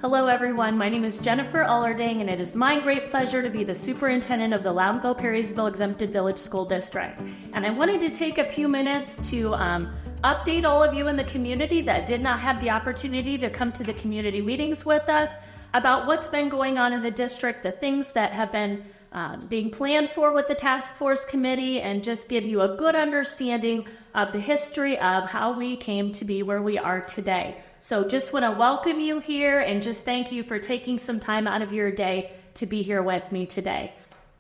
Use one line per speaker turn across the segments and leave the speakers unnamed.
Hello everyone, my name is Jennifer Allerding and it is my great pleasure to be the superintendent of the Loudonville-Perrysville Exempted Village School District. And I wanted to take a few minutes to update all of you in the community that did not have the opportunity to come to the community meetings with us about what's been going on in the district, the things that have been being planned for with the task force committee, and just give you a good understanding of the history of how we came to be where we are today. So just want to welcome you here and just thank you for taking some time out of your day to be here with me today.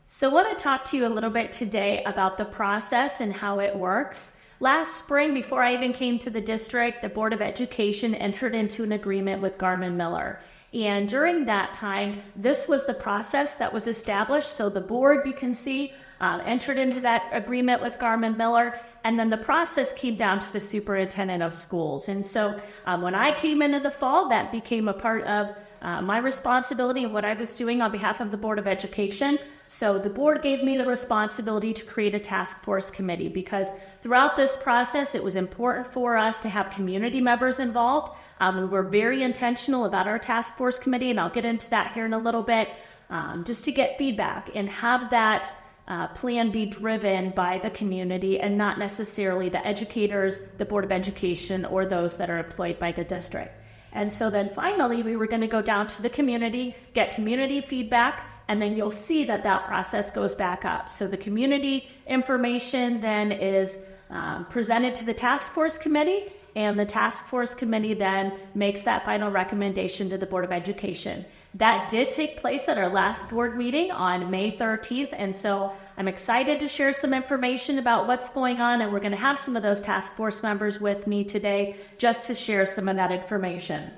So I want to talk to you a little bit today about the process and how it works. Last spring, before I even came to the district, the Board of Education entered into an agreement with Garmin-Miller. And during that time, this was the process that was established. So the board, you can see, entered into that agreement with Garmin-Miller, and then the process came down to the superintendent of schools. And so when I came into the fall, that became a part of my responsibility and what I was doing on behalf of the Board of Education. So the board gave me the responsibility to create a task force committee because throughout this process, it was important for us to have community members involved. We were very intentional about our task force committee, and I'll get into that here in a little bit, just to get feedback and have that plan be driven by the community and not necessarily the educators, the Board of Education, or those that are employed by the district. And so then finally, we were going to go down to the community, get community feedback, and then you'll see that that process goes back up. So the community information then is presented to the task force committee, and the task force committee then makes that final recommendation to the Board of Education. That did take place at our last board meeting on May 13th, and so I'm excited to share some information about what's going on, and we're going to have some of those task force members with me today just to share some of that information.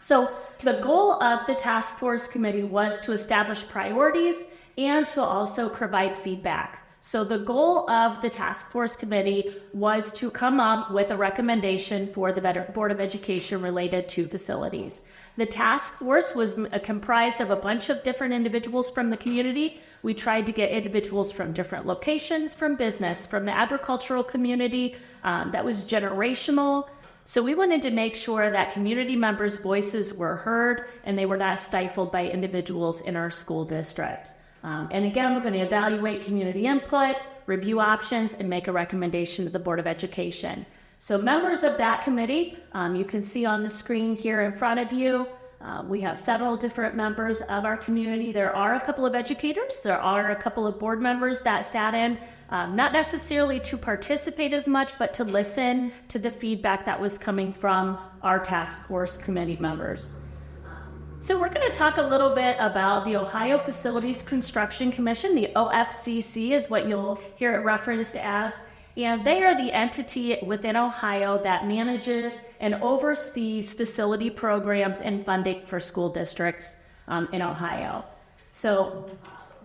So the goal of the task force committee was to establish priorities and to also provide feedback. So the goal of the task force committee was to come up with a recommendation for the Board of Education related to facilities. The task force was comprised of a bunch of different individuals from the community. We tried to get individuals from different locations, from business, from the agricultural community, that was generational. So we wanted to make sure that community members' voices were heard and they were not stifled by individuals in our school district. And again, we're going to evaluate community input, review options, and make a recommendation to the Board of Education. So members of that committee, you can see on the screen here in front of you, we have several different members of our community. There are a couple of educators, there are a couple of board members that sat in, not necessarily to participate as much, but to listen to the feedback that was coming from our task force committee members. So we're going to talk a little bit about the Ohio Facilities Construction Commission. The OFCC is what you'll hear it referenced as. And they are the entity within Ohio that manages and oversees facility programs and funding for school districts in Ohio. So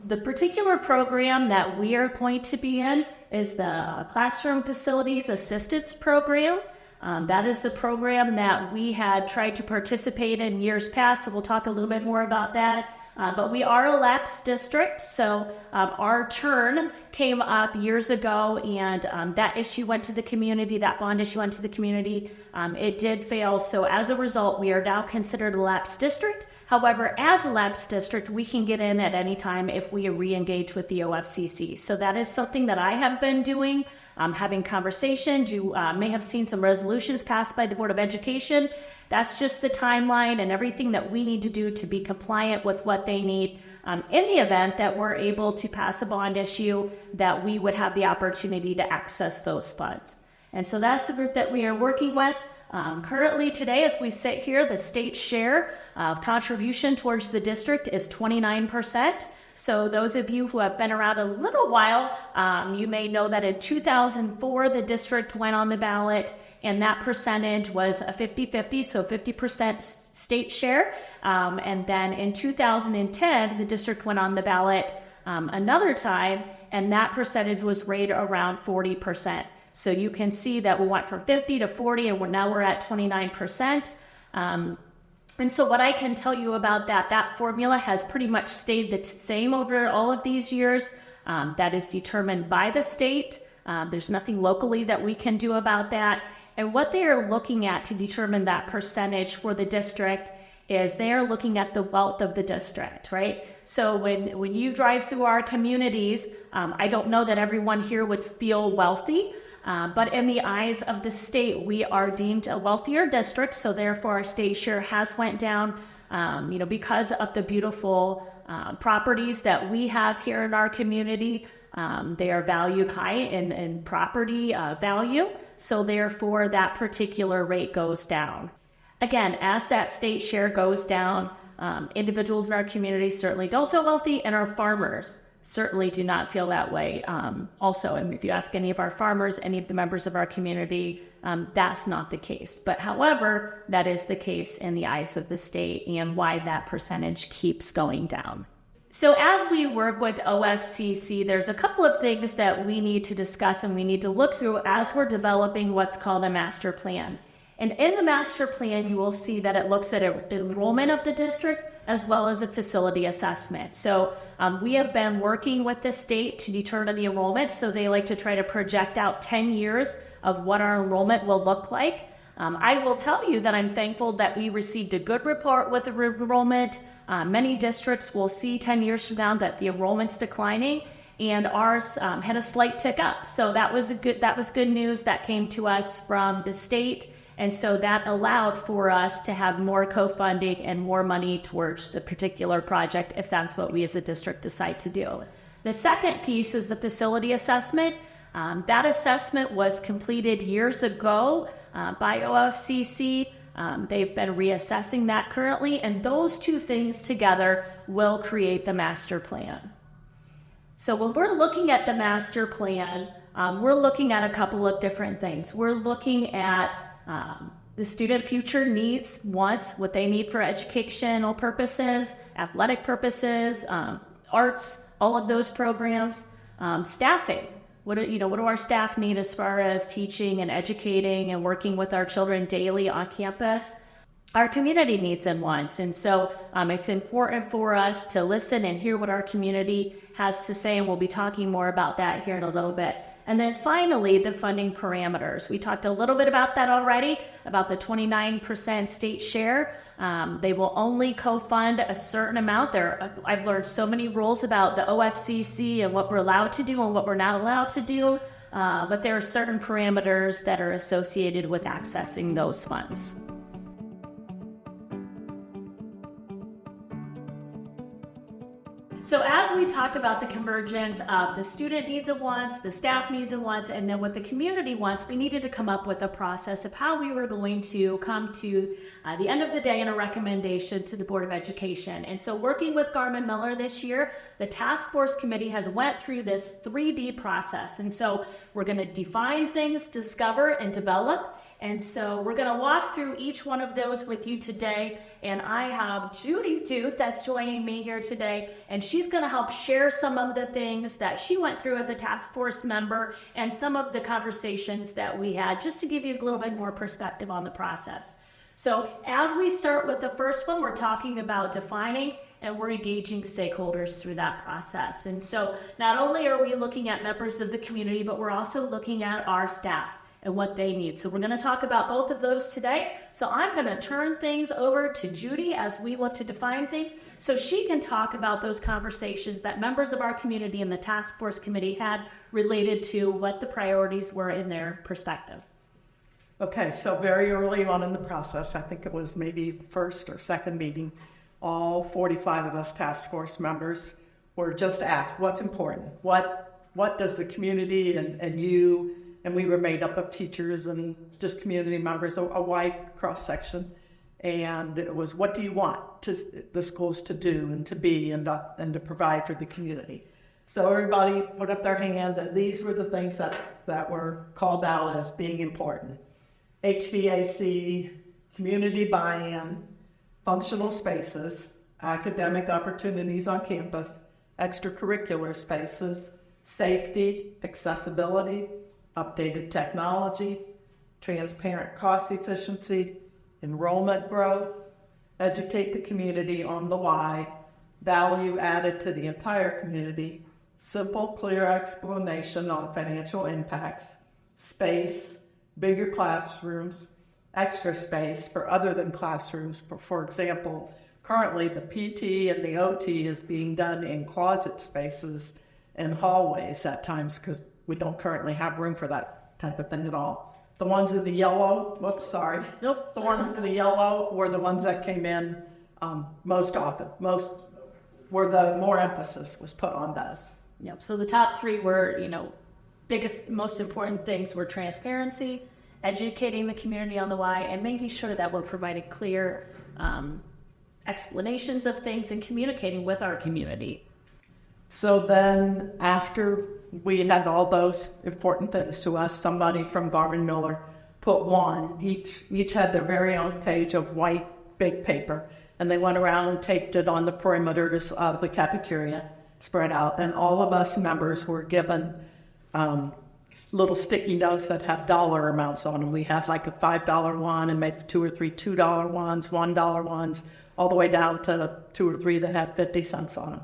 the particular program that we are going to be in is the Classroom Facilities Assistance Program. That is the program that we had tried to participate in years past, so we'll talk a little bit more about that. But we are a lapsed district, so our turn came up years ago, and that issue went to the community, that bond issue went to the community. It did fail, so as a result, we are now considered a lapsed district. However, as a lapsed district, we can get in at any time if we re-engage with the OFCC. So that is something that I have been doing, having conversations. You may have seen some resolutions passed by the Board of Education. That's just the timeline and everything that we need to do to be compliant with what they need in the event that we're able to pass a bond issue, that we would have the opportunity to access those funds. And so that's the group that we are working with. Currently today, as we sit here, the state share of contribution towards the district is 29%. So those of you who have been around a little while, you may know that in 2004, the district went on the ballot, and that percentage was a 50-50, so 50% state share. And then in 2010, the district went on the ballot another time, and that percentage was right around 40%. So you can see that we went from 50 to 40, and now we're at 29%. And so what I can tell you about that formula has pretty much stayed the same over all of these years. That is determined by the state. There's nothing locally that we can do about that. And what they are looking at to determine that percentage for the district is they are looking at the wealth of the district, right? So when you drive through our communities, I don't know that everyone here would feel wealthy, but in the eyes of the state, we are deemed a wealthier district. So therefore, our state share has went down, because of the beautiful properties that we have here in our community. They are valued high in property value. So therefore, that particular rate goes down. Again, as that state share goes down, individuals in our community certainly don't feel wealthy, and our farmers certainly do not feel that way. Also, and if you ask any of our farmers, any of the members of our community, that's not the case. But however, that is the case in the eyes of the state, and why that percentage keeps going down. So as we work with OFCC, there's a couple of things that we need to discuss and we need to look through as we're developing what's called a master plan. And in the master plan, you will see that it looks at enrollment of the district as well as a facility assessment. So we have been working with the state to determine the enrollment. So they like to try to project out 10 years of what our enrollment will look like. I will tell you that I'm thankful that we received a good report with the enrollment. Many districts will see 10 years from now that the enrollment's declining, and ours had a slight tick up. So that was good news that came to us from the state. And so that allowed for us to have more co-funding and more money towards the particular project if that's what we as a district decide to do. The second piece is the facility assessment. That assessment was completed years ago by OFCC. They've been reassessing that currently, and those two things together will create the master plan. So when we're looking at the master plan, we're looking at a couple of different things. We're looking at the student future needs, wants, what they need for educational purposes, athletic purposes, arts, all of those programs, staffing. What do our staff need as far as teaching and educating and working with our children daily on campus? Our community needs and wants. And so it's important for us to listen and hear what our community has to say, and we'll be talking more about that here in a little bit. And then finally, the funding parameters. We talked a little bit about that already, about the 29% state share. They will only co-fund a certain amount. I've learned so many rules about the OFCC and what we're allowed to do and what we're not allowed to do, but there are certain parameters that are associated with accessing those funds. So as we talk about the convergence of the student needs and wants, the staff needs and wants, and then what the community wants, we needed to come up with a process of how we were going to come to the end of the day in a recommendation to the Board of Education. And so working with Garmin Miller this year, the task force committee has went through this 3D process. And so we're going to define things, discover, and develop. And so we're going to walk through each one of those with you today. And I have Judy Duke that's joining me here today, and she's going to help share some of the things that she went through as a task force member and some of the conversations that we had, just to give you a little bit more perspective on the process. So as we start with the first one, we're talking about defining, and we're engaging stakeholders through that process. And so not only are we looking at members of the community, but we're also looking at our staff and what they need. So we're going to talk about both of those today. So I'm going to turn things over to Judy as we look to define things, so she can talk about those conversations that members of our community and the task force committee had related to what the priorities were in their perspective.
Okay, so very early on in the process, I think it was maybe first or second meeting, all 45 of us task force members were just asked, what's important? What does the community and you, and we were made up of teachers and just community members, a wide cross-section. And it was, what do you want the schools to do and to be and to provide for the community? So everybody put up their hand, and these were the things that were called out as being important. HVAC, community buy-in, functional spaces, academic opportunities on campus, extracurricular spaces, safety, accessibility, updated technology, transparent cost efficiency, enrollment growth, educate the community on the why, value added to the entire community, simple, clear explanation on financial impacts, space, bigger classrooms, extra space for other than classrooms. For example, currently the PT and the OT is being done in closet spaces and hallways at times because we don't currently have room for that type of thing at all. The ones in the yellow, the ones in the yellow were the ones that came in most often, where the more emphasis was put on those.
Yep. So the top three were, biggest, most important things were transparency, educating the community on the why, and making sure that we're providing clear explanations of things and communicating with our community.
So then after we had all those important things to us, somebody from Garmin Miller put one, each had their very own page of white big paper, and they went around and taped it on the perimeters of the cafeteria, spread out, and all of us members were given little sticky notes that have dollar amounts on them. We have like a $5 one and maybe 2 or 3 $2 ones, $1 ones, all the way down to 2 or 3 that had 50 cents on them.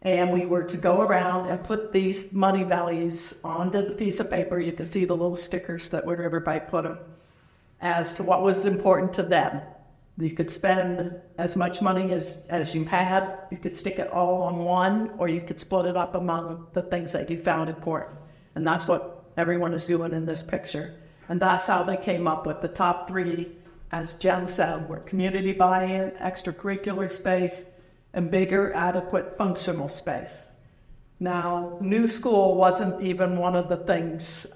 And we were to go around and put these money values onto the piece of paper. You could see the little stickers that where everybody put them as to what was important to them. You could spend as much money as you had. You could stick it all on one, or you could split it up among the things that you found important. And that's what everyone is doing in this picture. And that's how they came up with the top 3, as Jen said, were community buy-in, extracurricular space, and bigger, adequate, functional space. Now, new school wasn't even one of the things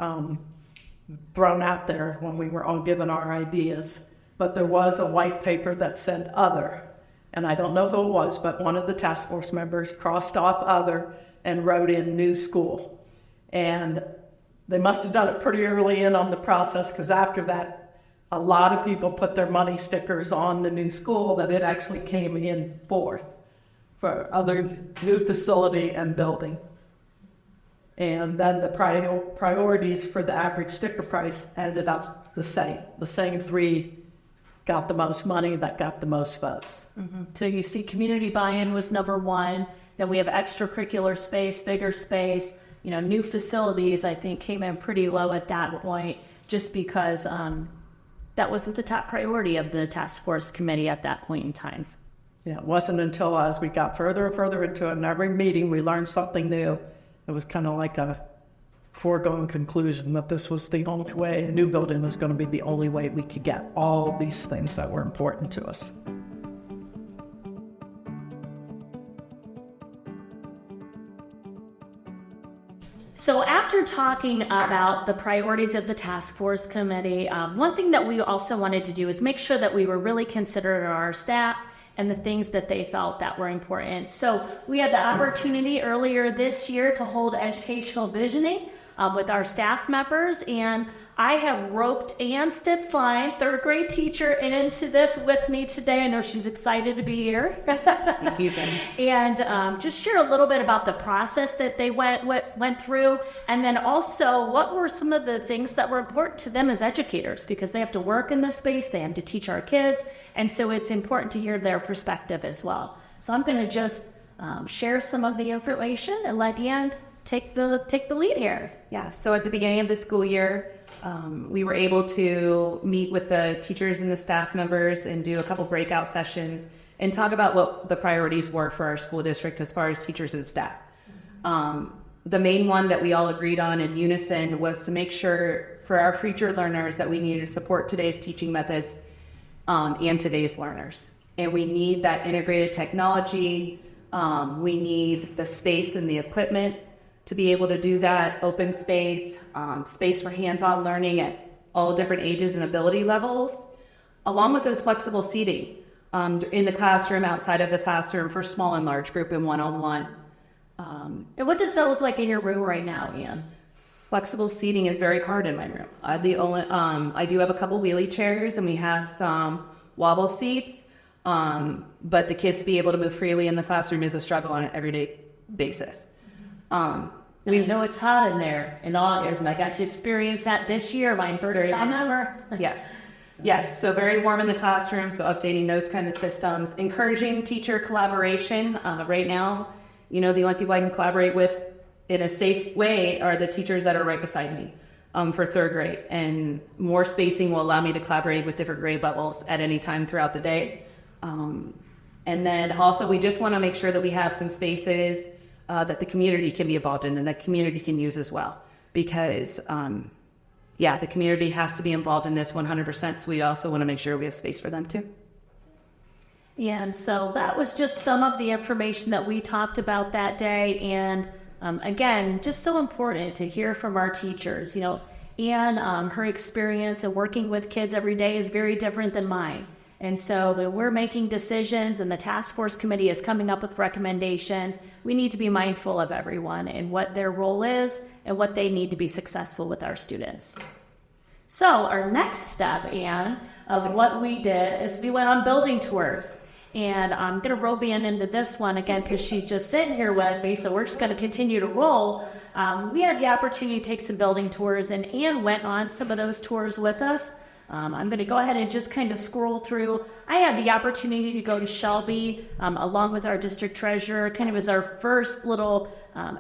thrown out there when we were all given our ideas, but there was a white paper that said other. And I don't know who it was, but one of the task force members crossed off other and wrote in new school. And they must have done it pretty early in on the process, because after that, a lot of people put their money stickers on the new school that it actually came in fourth for other new facility and building. And then the priorities for the average sticker price ended up the same. The same 3 got the most money, that got the most votes.
Mm-hmm. So you see community buy-in was number 1. Then we have extracurricular space, bigger space, new facilities, I think came in pretty low at that point, just because that wasn't the top priority of the task force committee at that point in time.
Yeah, it wasn't until as we got further and further into it, and every meeting we learned something new. It was kind of like a foregone conclusion that this was the only way, a new building was going to be the only way we could get all these things that were important to us.
So after talking about the priorities of the task force committee, one thing that we also wanted to do is make sure that we were really considerate of our staff and the things that they felt that were important. So we had the opportunity earlier this year to hold educational visioning with our staff members, and I have roped Ann Stitzline, 3rd grade teacher, into this with me today. I know she's excited to be here.
Thank you, Ben.
And just share a little bit about the process that they went through, and then also what were some of the things that were important to them as educators, because they have to work in this space, they have to teach our kids, and so it's important to hear their perspective as well. So I'm going to just share some of the information and let Ann take the lead here.
Yeah, so at the beginning of the school year, we were able to meet with the teachers and the staff members and do a couple breakout sessions and talk about what the priorities were for our school district as far as teachers and staff. The main one that we all agreed on in unison was to make sure for our future learners that we needed to support today's teaching methods and today's learners. And we need that integrated technology. We need the space and the equipment to be able to do that, open space, space for hands-on learning at all different ages and ability levels, along with those flexible seating in the classroom, outside of the classroom, for small and large group and one-on-one.
And what does that look like in your room right now, Ann?
Flexible seating is very hard in my room. I do have a couple wheelie chairs, and we have some wobble seats, but the kids to be able to move freely in the classroom is a struggle on an everyday basis.
We know it's hot in there in August, and I got to experience that this year, my first time ever.
Yes. So very warm in the classroom. So updating those kind of systems, encouraging teacher collaboration. Right now, the only people I can collaborate with in a safe way are the teachers that are right beside me. for third grade, and more spacing will allow me to collaborate with different grade levels at any time throughout the day. And then also we just want to make sure that we have some spaces that the community can be involved in and the community can use as well, because the community has to be involved in this 100%. So we also want to make sure we have space for them too.
Yeah, and so that was just some of the information that we talked about that day. And again, just so important to hear from our teachers. You know, Anne, her experience of working with kids every day is very different than mine. And so when we're making decisions and the task force committee is coming up with recommendations, we need to be mindful of everyone and what their role is and what they need to be successful with our students. So our next step, Anne, of what we did is we went on building tours. And I'm going to roll Anne into this one again because she's just sitting here with me, so we're just going to continue to roll. We had the opportunity to take some building tours, and Anne went on some of those tours with us. I'm going to go ahead and just kind of scroll through. I had the opportunity to go to Shelby along with our district treasurer, kind of as our first little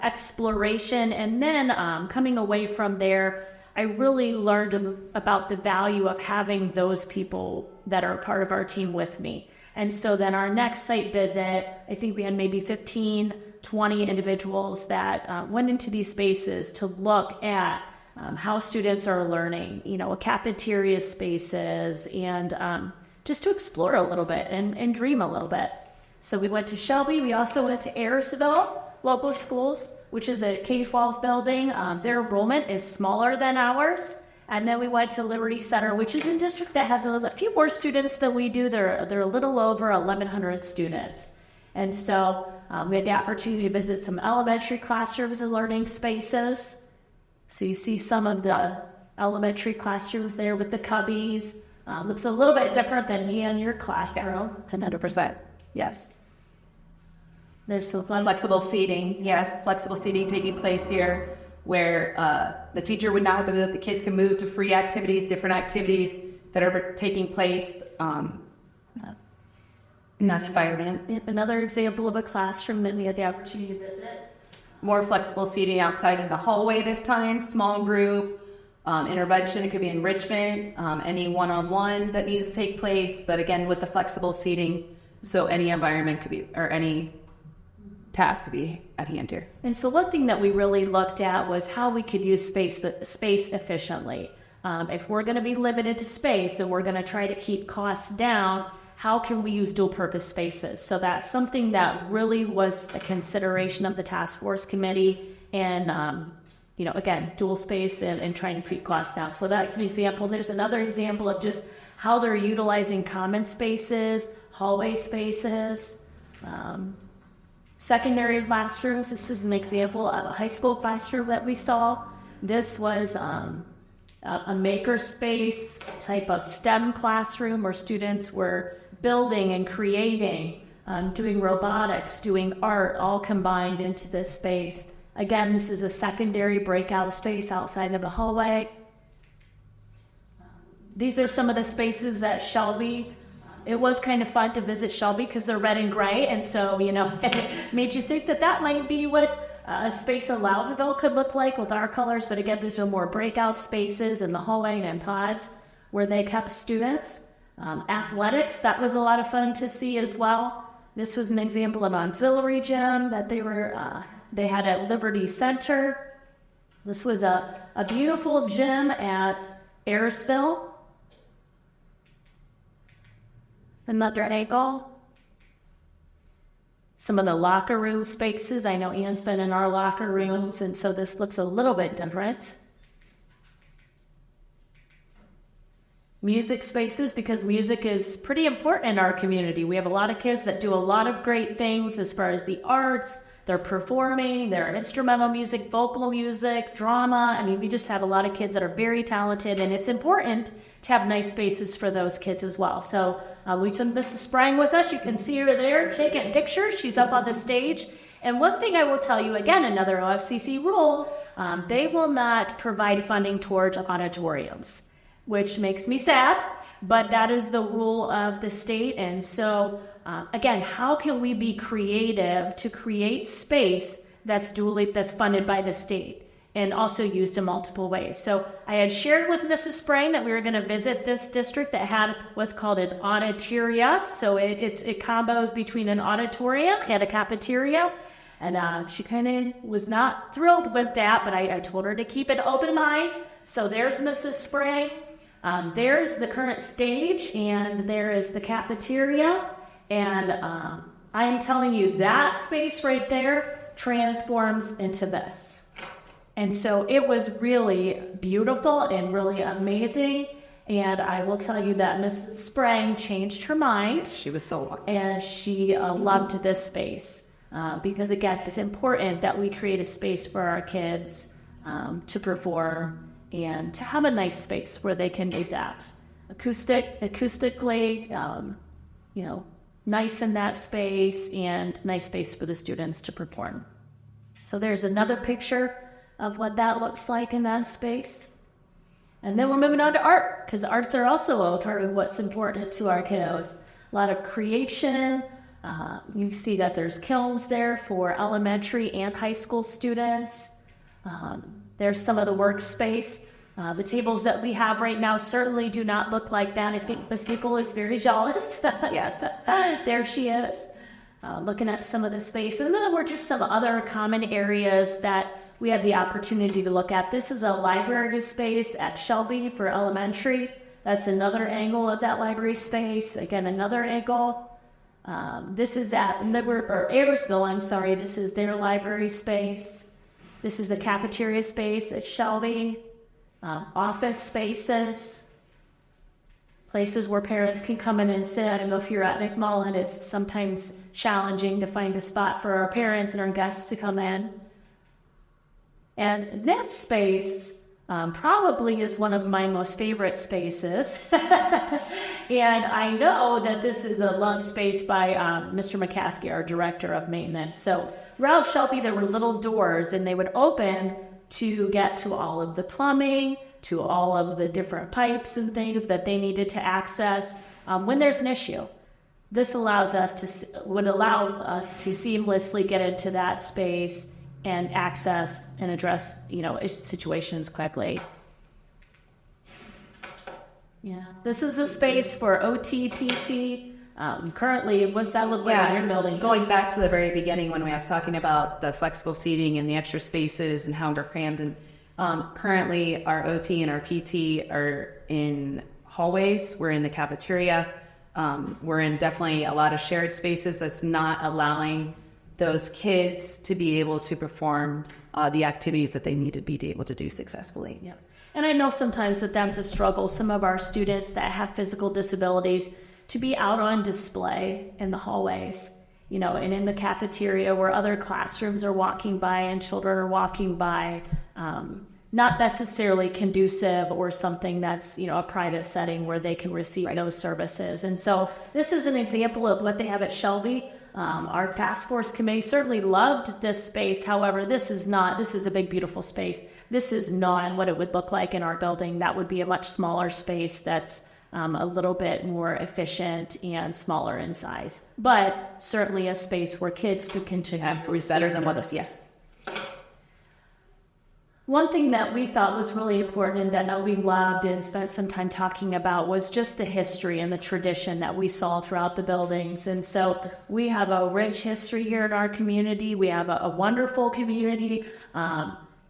exploration. And then coming away from there, I really learned about the value of having those people that are part of our team with me. And so then our next site visit, I think we had maybe 15, 20 individuals that went into these spaces to look at how students are learning, you know, cafeteria spaces, and just to explore a little bit and dream a little bit. So we went to Shelby. We also went to Ayresville Local Schools, which is a K-12 building. Their enrollment is smaller than ours. And then we went to Liberty Center, which is a district that has a few more students than we do. They're a little over 1,100 students. And so we had the opportunity to visit some elementary classrooms and learning spaces. So you see some of the elementary classrooms there with the cubbies. Looks a little bit different than me in your classroom.
100%. Yes.
There's some
Flexible seating. Yes, flexible seating taking place here, where the teacher would not, the kids can move to free activities, different activities that are taking place in that environment.
Another example of a classroom that we had the opportunity to visit.
More flexible seating outside in the hallway this time, small group, intervention, it could be enrichment, any one-on-one that needs to take place, but again, with the flexible seating, so any environment could be, or any task to be at hand here.
And so one thing that we really looked at was how we could use space efficiently. If we're going to be limited to space and we're going to try to keep costs down, how can we use dual purpose spaces? So that's something that really was a consideration of the task force committee, and again, dual space and trying to keep costs down. So that's an example. There's another example of just how they're utilizing common spaces, hallway spaces, secondary classrooms. This is an example of a high school classroom that we saw. This was a maker space type of STEM classroom where students were building and creating, doing robotics, doing art, all combined into this space. Again, this is a secondary breakout space outside of the hallway. These are some of the spaces at Shelby. It was kind of fun to visit Shelby because they're red and gray, and so, it made you think that might be what a space in Loudonville could look like with our colors. But again, these are more breakout spaces in the hallway and in pods where they kept students. Athletics, that was a lot of fun to see as well. This was an example of an auxiliary gym that they had at Liberty Center. This was a beautiful gym at Ayresville. Another angle. Some of the locker room spaces. I know Anne's been in our locker rooms, and so this looks a little bit different. Music spaces, because music is pretty important in our community. We have a lot of kids that do a lot of great things as far as the arts. They're performing, they're instrumental music, vocal music, drama. I mean, we just have a lot of kids that are very talented, and it's important to have nice spaces for those kids as well. So we took Mrs. Sprang with us. You can see her there taking pictures. She's up on the stage. And one thing I will tell you, again, another OFCC rule, they will not provide funding towards auditoriums, which makes me sad, but that is the rule of the state. And so, again, how can we be creative to create space that's funded by the state? and also used in multiple ways. So I had shared with Mrs. Sprang that we were going to visit this district that had what's called an auditoria. So it combos between an auditorium and a cafeteria. And she kind of was not thrilled with that, but I told her to keep an open mind. So there's Mrs. Sprang. There's the current stage, and there is the cafeteria. And I'm telling you, that space right there transforms into this. And so it was really beautiful and really amazing. And I will tell you that Mrs. Sprang changed her mind.
She was so lucky.
And she loved this space. Because again, it's important that we create a space for our kids to perform and to have a nice space where they can do that. Acoustically, nice in that space, and nice space for the students to perform. So there's another picture of what that looks like in that space. And then we're moving on to art, because arts are also a part of what's important to our kiddos. A lot of creation. You see that there's kilns there for elementary and high school students. There's some of the workspace. The tables that we have right now certainly do not look like that. I think Miss Nicole is very jealous. Yes, there she is, looking at some of the space. And then there were just some other common areas that we had the opportunity to look at. This is a library space at Shelby for elementary. That's another angle of that library space. Again, another angle. This is at Perrysville, I'm sorry. This is their library space. This is the cafeteria space at Shelby. Office spaces. Places where parents can come in and sit. I don't know if you're at McMullen, it's sometimes challenging to find a spot for our parents and our guests to come in. And this space probably is one of my most favorite spaces. And I know that this is a loved space by Mr. McCaskey, our director of maintenance. So around Shelby, there were little doors, and they would open to get to all of the plumbing, to all of the different pipes and things that they needed to access when there's an issue. This would allow us to seamlessly get into that space and access and address, situations quickly. Yeah, this is a space for OT, PT. Currently, what's that look like in your building?
Going back to the very beginning when we was talking about the flexible seating and the extra spaces and how we're crammed. And currently, our OT and our PT are in hallways. We're in the cafeteria. We're in definitely a lot of shared spaces that's not allowing those kids to be able to perform the activities that they need to be able to do successfully.
Yeah. And I know sometimes that's a struggle. Some of our students that have physical disabilities to be out on display in the hallways, and in the cafeteria where other classrooms are walking by and children are walking by, not necessarily conducive or something that's, a private setting where they can receive those services. And so this is an example of what they have at Shelby. Our task force committee certainly loved this space. However, this is a big, beautiful space. This is not what it would look like in our building. That would be a much smaller space that's a little bit more efficient and smaller in size, but certainly a space where kids could continue.
Absolutely better than what us, yes.
One thing that we thought was really important and that we loved and spent some time talking about was just the history and the tradition that we saw throughout the buildings. And so we have a rich history here in our community. We have a wonderful community.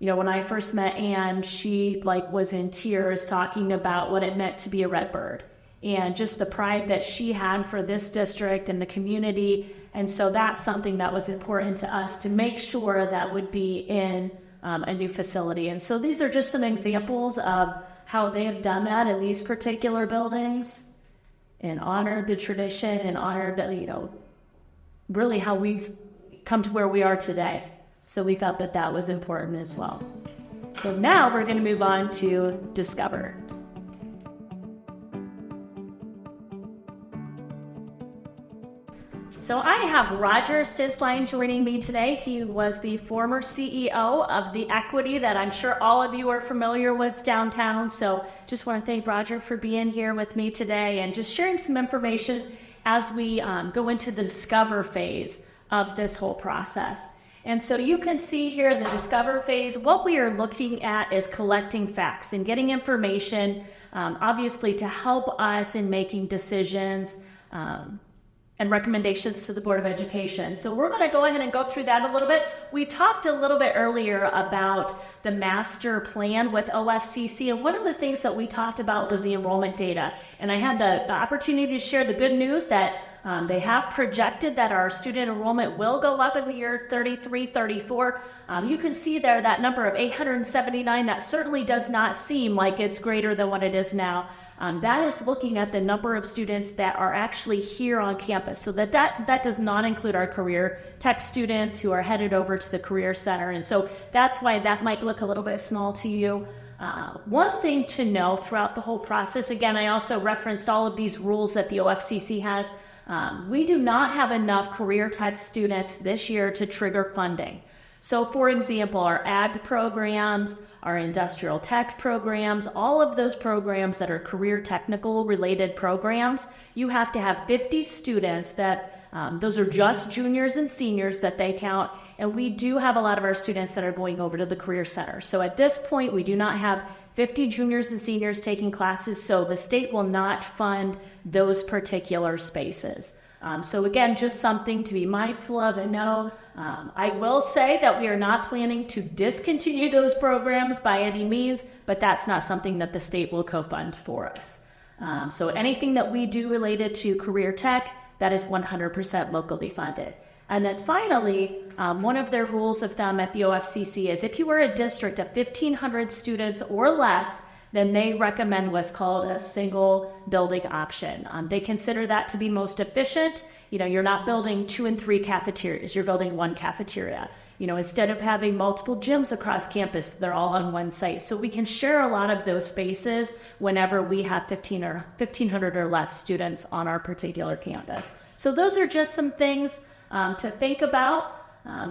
When I first met Anne, she was in tears talking about what it meant to be a Redbird and just the pride that she had for this district and the community. And so that's something that was important to us to make sure that would be in a new facility. And so these are just some examples of how they have done that in these particular buildings and honored the tradition and honored, really how we've come to where we are today. So we felt that that was important as well. So now we're going to move on to Discover. So I have Roger Stisline joining me today. He was the former CEO of the Equity that I'm sure all of you are familiar with downtown. So just want to thank Roger for being here with me today and just sharing some information as we go into the Discover phase of this whole process. And so you can see here in the Discover phase, what we are looking at is collecting facts and getting information, obviously to help us in making decisions and recommendations to the Board of Education. So we're going to go ahead and go through that a little bit. We talked a little bit earlier about the master plan with OFCC, and one of the things that we talked about was the enrollment data. And I had the opportunity to share the good news that they have projected that our student enrollment will go up in the year 33, 34. You can see there that number of 879, that certainly does not seem like it's greater than what it is now. That is looking at the number of students that are actually here on campus. So that does not include our career tech students who are headed over to the Career Center. And so that's why that might look a little bit small to you. One thing to know throughout the whole process, again, I also referenced all of these rules that the OFCC has. We do not have enough career tech students this year to trigger funding. So for example, our ag programs, our industrial tech programs, all of those programs that are career technical related programs, you have to have 50 students that, those are just juniors and seniors that they count. And we do have a lot of our students that are going over to the Career Center. So at this point, we do not have 50 juniors and seniors taking classes, so the state will not fund those particular spaces. So again, just something to be mindful of and know. I will say that we are not planning to discontinue those programs by any means, but that's not something that the state will co-fund for us. So anything that we do related to career tech, that is 100% locally funded. And then finally, one of their rules of thumb at the OFCC is if you are a district of 1,500 students or less, then they recommend what's called a single building option. They consider that to be most efficient. You know, you're not building 2 and 3 cafeterias, you're building 1 cafeteria. You know, instead of having multiple gyms across campus, they're all on one site. So we can share a lot of those spaces whenever we have 1,500 or less students on our particular campus. So those are just some things to think about.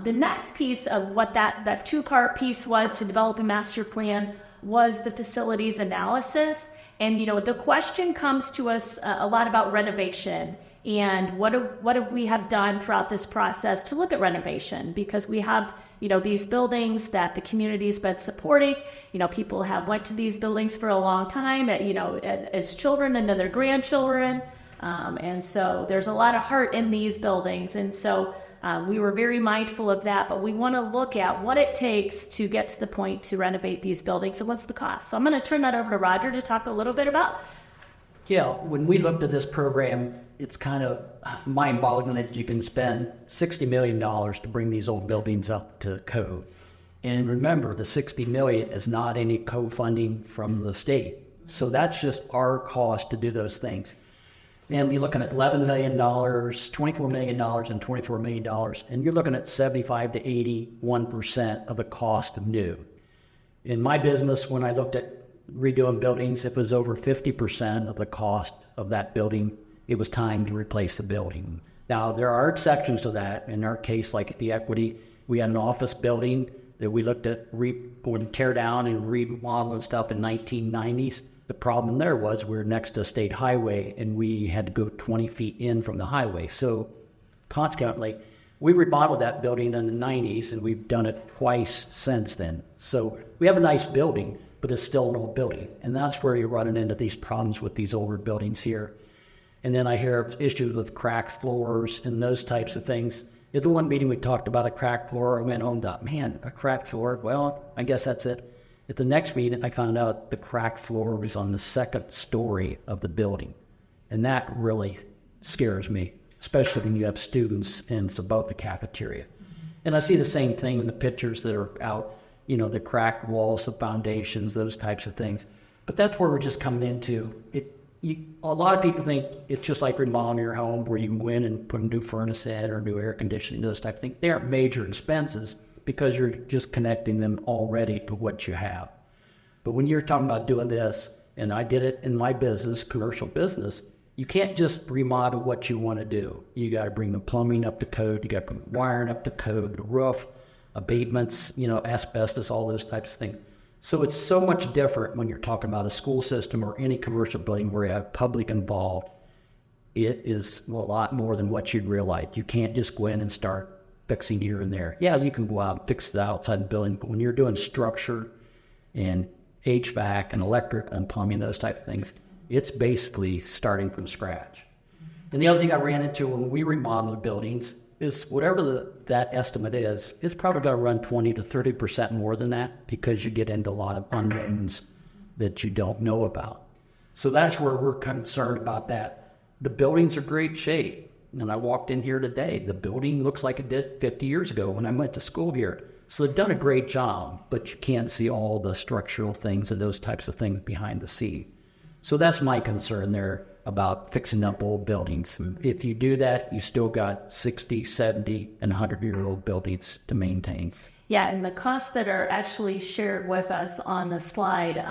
The next piece of what that 2-part piece was to develop a master plan was the facilities analysis. And, you know, the question comes to us a lot about renovation and what do we have done throughout this process to look at renovation, because we have, you know, these buildings that the community's been supporting. You know, people have went to these buildings for a long time, you know, as children and then their grandchildren. And so there's a lot of heart in these buildings. And so we were very mindful of that, but we want to look at what it takes to get to the point to renovate these buildings and what's the cost. So I'm going to turn that over to Roger to talk a little bit about.
Yeah, when we looked at this program, it's kind of mind-boggling that you can spend $60 million to bring these old buildings up to code. And remember, the $60 million is not any co-funding from the state. So that's just our cost to do those things. And we're looking at $11 million, $24 million, and $24 million. And you're looking at 75 to 81% of the cost of new. In my business, when I looked at redoing buildings, it was over 50% of the cost of that building. It was time to replace the building. Now, there are exceptions to that. In our case, like at the Equity, we had an office building that we looked at tear down and remodel and stuff in 1990s. The problem there was we were next to a state highway and we had to go 20 feet in from the highway. So consequently, we remodeled that building in the 90s and we've done it twice since then. So we have a nice building, but it's still an old building. And that's where you're running into these problems with these older buildings here. And then I hear of issues with cracked floors and those types of things. At the one meeting we talked about a cracked floor, I went home and thought, man, a cracked floor, well, I guess that's it. At the next meeting, I found out the cracked floor was on the 2nd story of the building. And that really scares me, especially when you have students and it's above the cafeteria. And I see the same thing in the pictures that are out, you know, the cracked walls, the foundations, those types of things. But that's where we're just coming into it. A lot of people think it's just like remodeling your home where you can go in and put a new furnace in or new air conditioning, those type of things. They aren't major expenses because you're just connecting them already to what you have. But when you're talking about doing this, and I did it in my business, commercial business, you can't just remodel what you want to do. You got to bring the plumbing up to code, you got to bring the wiring up to code, the roof, abatements, you know, asbestos, all those types of things. So it's so much different when you're talking about a school system or any commercial building where you have public involved. It is a lot more than what you'd realize. You can't just go in and start fixing here and there. Yeah, you can go out and fix the outside the building, but when you're doing structure and HVAC and electric and plumbing, those type of things, it's basically starting from scratch. And the other thing I ran into when we remodel the buildings is whatever that estimate is, it's probably going to run 20 to 30% more than that because you get into a lot of unknowns that you don't know about. So that's where we're concerned about that. The buildings are great shape. And I walked in here today. The building looks like it did 50 years ago when I went to school here. So they've done a great job, but you can't see all the structural things and those types of things behind the scene. So that's my concern there about fixing up old buildings. If you do that, you still got 60, 70, and 100-year-old buildings to maintain.
Yeah, and the costs that are actually shared with us on the slide,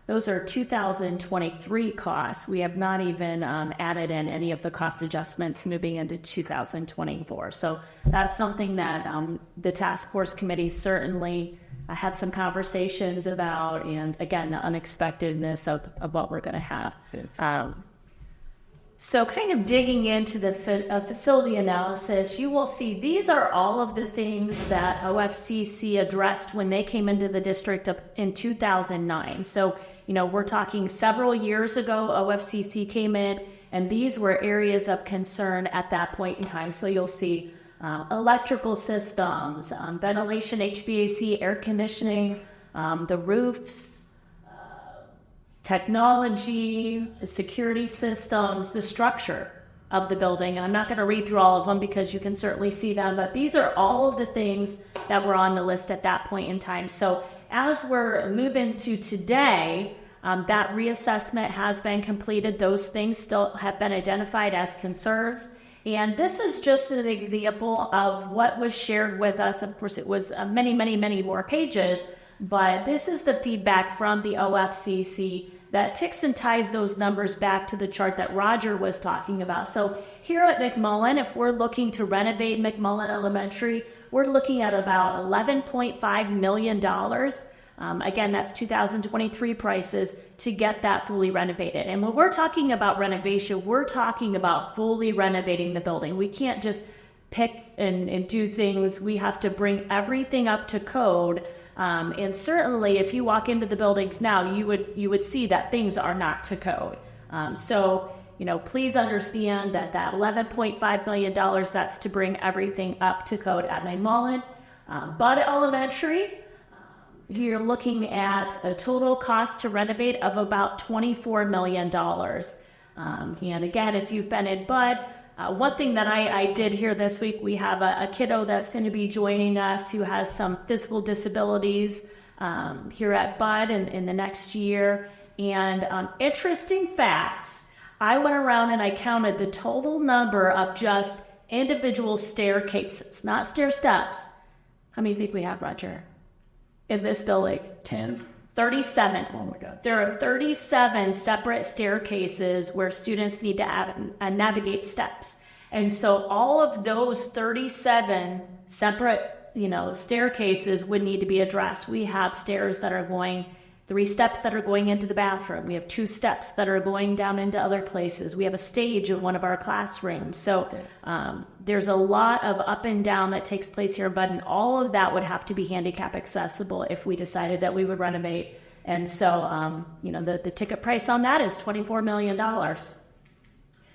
those are 2023 costs. We have not even added in any of the cost adjustments moving into 2024. So that's something that the task force committee certainly had some conversations about, and again, the unexpectedness of what we're going to have. So kind of digging into the facility analysis, you will see these are all of the things that OFCC addressed when they came into the district in 2009. So, we're talking several years ago, OFCC came in, and these were areas of concern at that point in time. So you'll see electrical systems, ventilation, HVAC, air conditioning, the roofs, technology, the security systems, the structure of the building. I'm not going to read through all of them because you can certainly see them, but these are all of the things that were on the list at that point in time. So as we're moving to today, that reassessment has been completed. Those things still have been identified as concerns. And this is just an example of what was shared with us. Of course, it was many, many, many more pages, but this is the feedback from the OFCC that ticks and ties those numbers back to the chart that Roger was talking about. So here at McMullen, if we're looking to renovate McMullen Elementary, we're looking at about $11.5 million. Again, that's 2023 prices to get that fully renovated. And when we're talking about renovation, we're talking about fully renovating the building. We can't just pick and do things. We have to bring everything up to code. And certainly if you walk into the buildings now, you would see that things are not to code. So, please understand that $11.5 million, that's to bring everything up to code at McMullen. Budd Elementary, you're looking at a total cost to renovate of about $24 million. And again, as you've been in Budd, one thing that I did here this week, we have a kiddo that's going to be joining us who has some physical disabilities here at Budd in the next year. And interesting fact, I went around and I counted the total number of just individual staircases, not stair steps. How many do you think we have, Roger, in this building?
10.
37.
Oh my God.
There are 37 separate staircases where students need to navigate steps. And so all of those 37 separate, staircases would need to be addressed. We have stairs that are going, 3 steps that are going into the bathroom. We have 2 steps that are going down into other places. We have a stage in one of our classrooms. So there's a lot of up and down that takes place here, but all of that would have to be handicap accessible if we decided that we would renovate. And so, the ticket price on that is $24 million.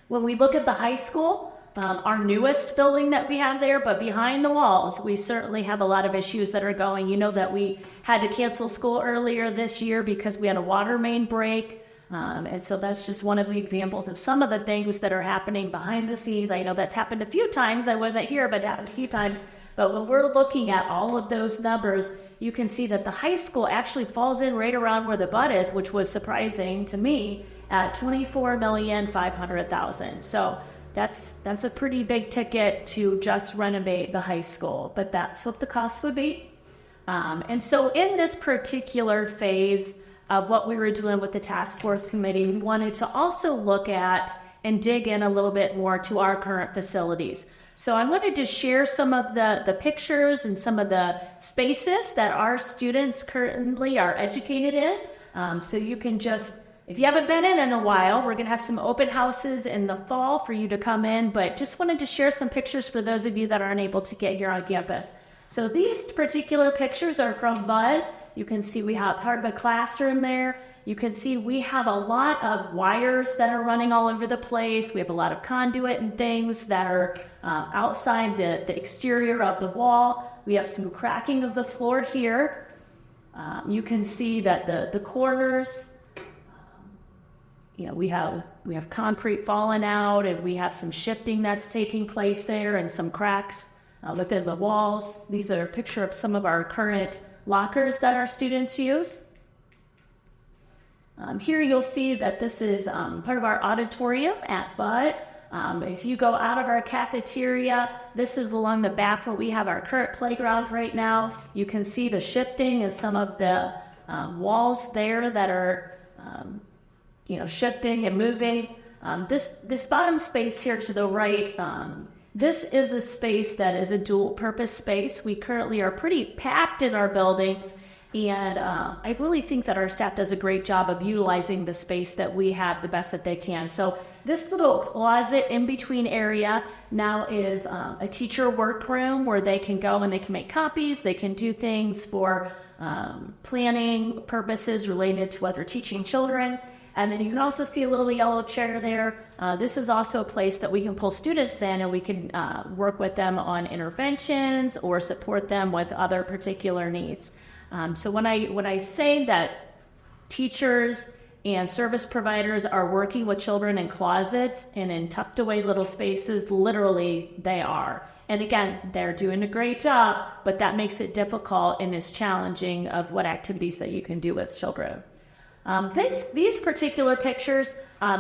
When we look at the high school, our newest building that we have there, but behind the walls, we certainly have a lot of issues that are going. You know that we had to cancel school earlier this year because we had a water main break. And so that's just one of the examples of some of the things that are happening behind the scenes. I know that's happened a few times. I wasn't here, but it happened a few times. But when we're looking at all of those numbers, you can see that the high school actually falls in right around where the Budd is, which was surprising to me, at $24,500,000. So that's a pretty big ticket to just renovate the high school, but that's what the cost would be. And so in this particular phase of what we were doing with the task force committee, we wanted to also look at and dig in a little bit more to our current facilities. So I wanted to share some of the pictures and some of the spaces that our students currently are educated in. So you can just if you haven't been in a while, we're going to have some open houses in the fall for you to come in, but just wanted to share some pictures for those of you that aren't able to get here on campus. So these particular pictures are from Bud. You can see we have part of a classroom there. You can see we have a lot of wires that are running all over the place. We have a lot of conduit and things that are outside the exterior of the wall. We have some cracking of the floor here. You can see that the corners, we have concrete falling out, and we have some shifting that's taking place there and some cracks within the walls. These are a picture of some of our current lockers that our students use. Here you'll see that this is part of our auditorium at Bud. If you go out of our cafeteria, this is along the back where we have our current playground right now. You can see the shifting and some of the walls there that are shifting and moving. This bottom space here to the right, this is a space that is a dual purpose space. We currently are pretty packed in our buildings, and I really think that our staff does a great job of utilizing the space that we have the best that they can. So this little closet in between area now is a teacher workroom where they can go and they can make copies. They can do things for planning purposes related to whether teaching children. And then you can also see a little yellow chair there. This is also a place that we can pull students in, and we can work with them on interventions or support them with other particular needs. So when I say that teachers and service providers are working with children in closets and in tucked away little spaces, literally they are. And again, they're doing a great job, but that makes it difficult and is challenging of what activities that you can do with children. These particular pictures,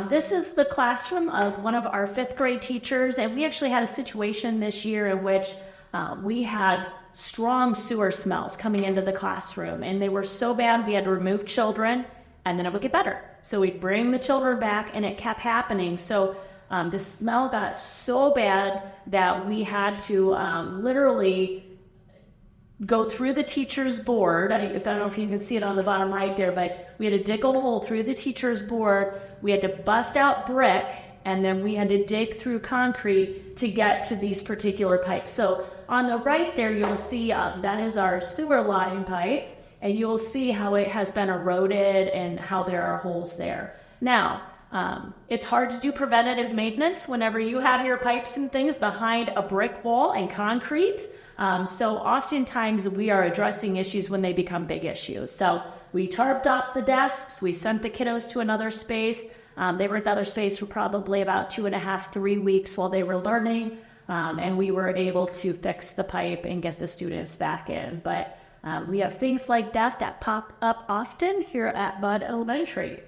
this is the classroom of one of our 5th grade teachers, and we actually had a situation this year in which we had strong sewer smells coming into the classroom, and they were so bad we had to remove children, and then it would get better. So we'd bring the children back, and it kept happening. So the smell got so bad that we had to literally go through the teacher's board. I don't know if you can see it on the bottom right there, but we had to dig a hole through the teacher's board. We had to bust out brick, and then we had to dig through concrete to get to these particular pipes. So on the right there, you'll see that is our sewer line pipe, and you'll see how it has been eroded and how there are holes there. Now, it's hard to do preventative maintenance whenever you have your pipes and things behind a brick wall and concrete. So oftentimes we are addressing issues when they become big issues. So we tarped off the desks, we sent the kiddos to another space. They were in another space for probably about 2.5, 3 weeks while they were learning. And we were able to fix the pipe and get the students back in. But we have things like that pop up often here at Bud Elementary.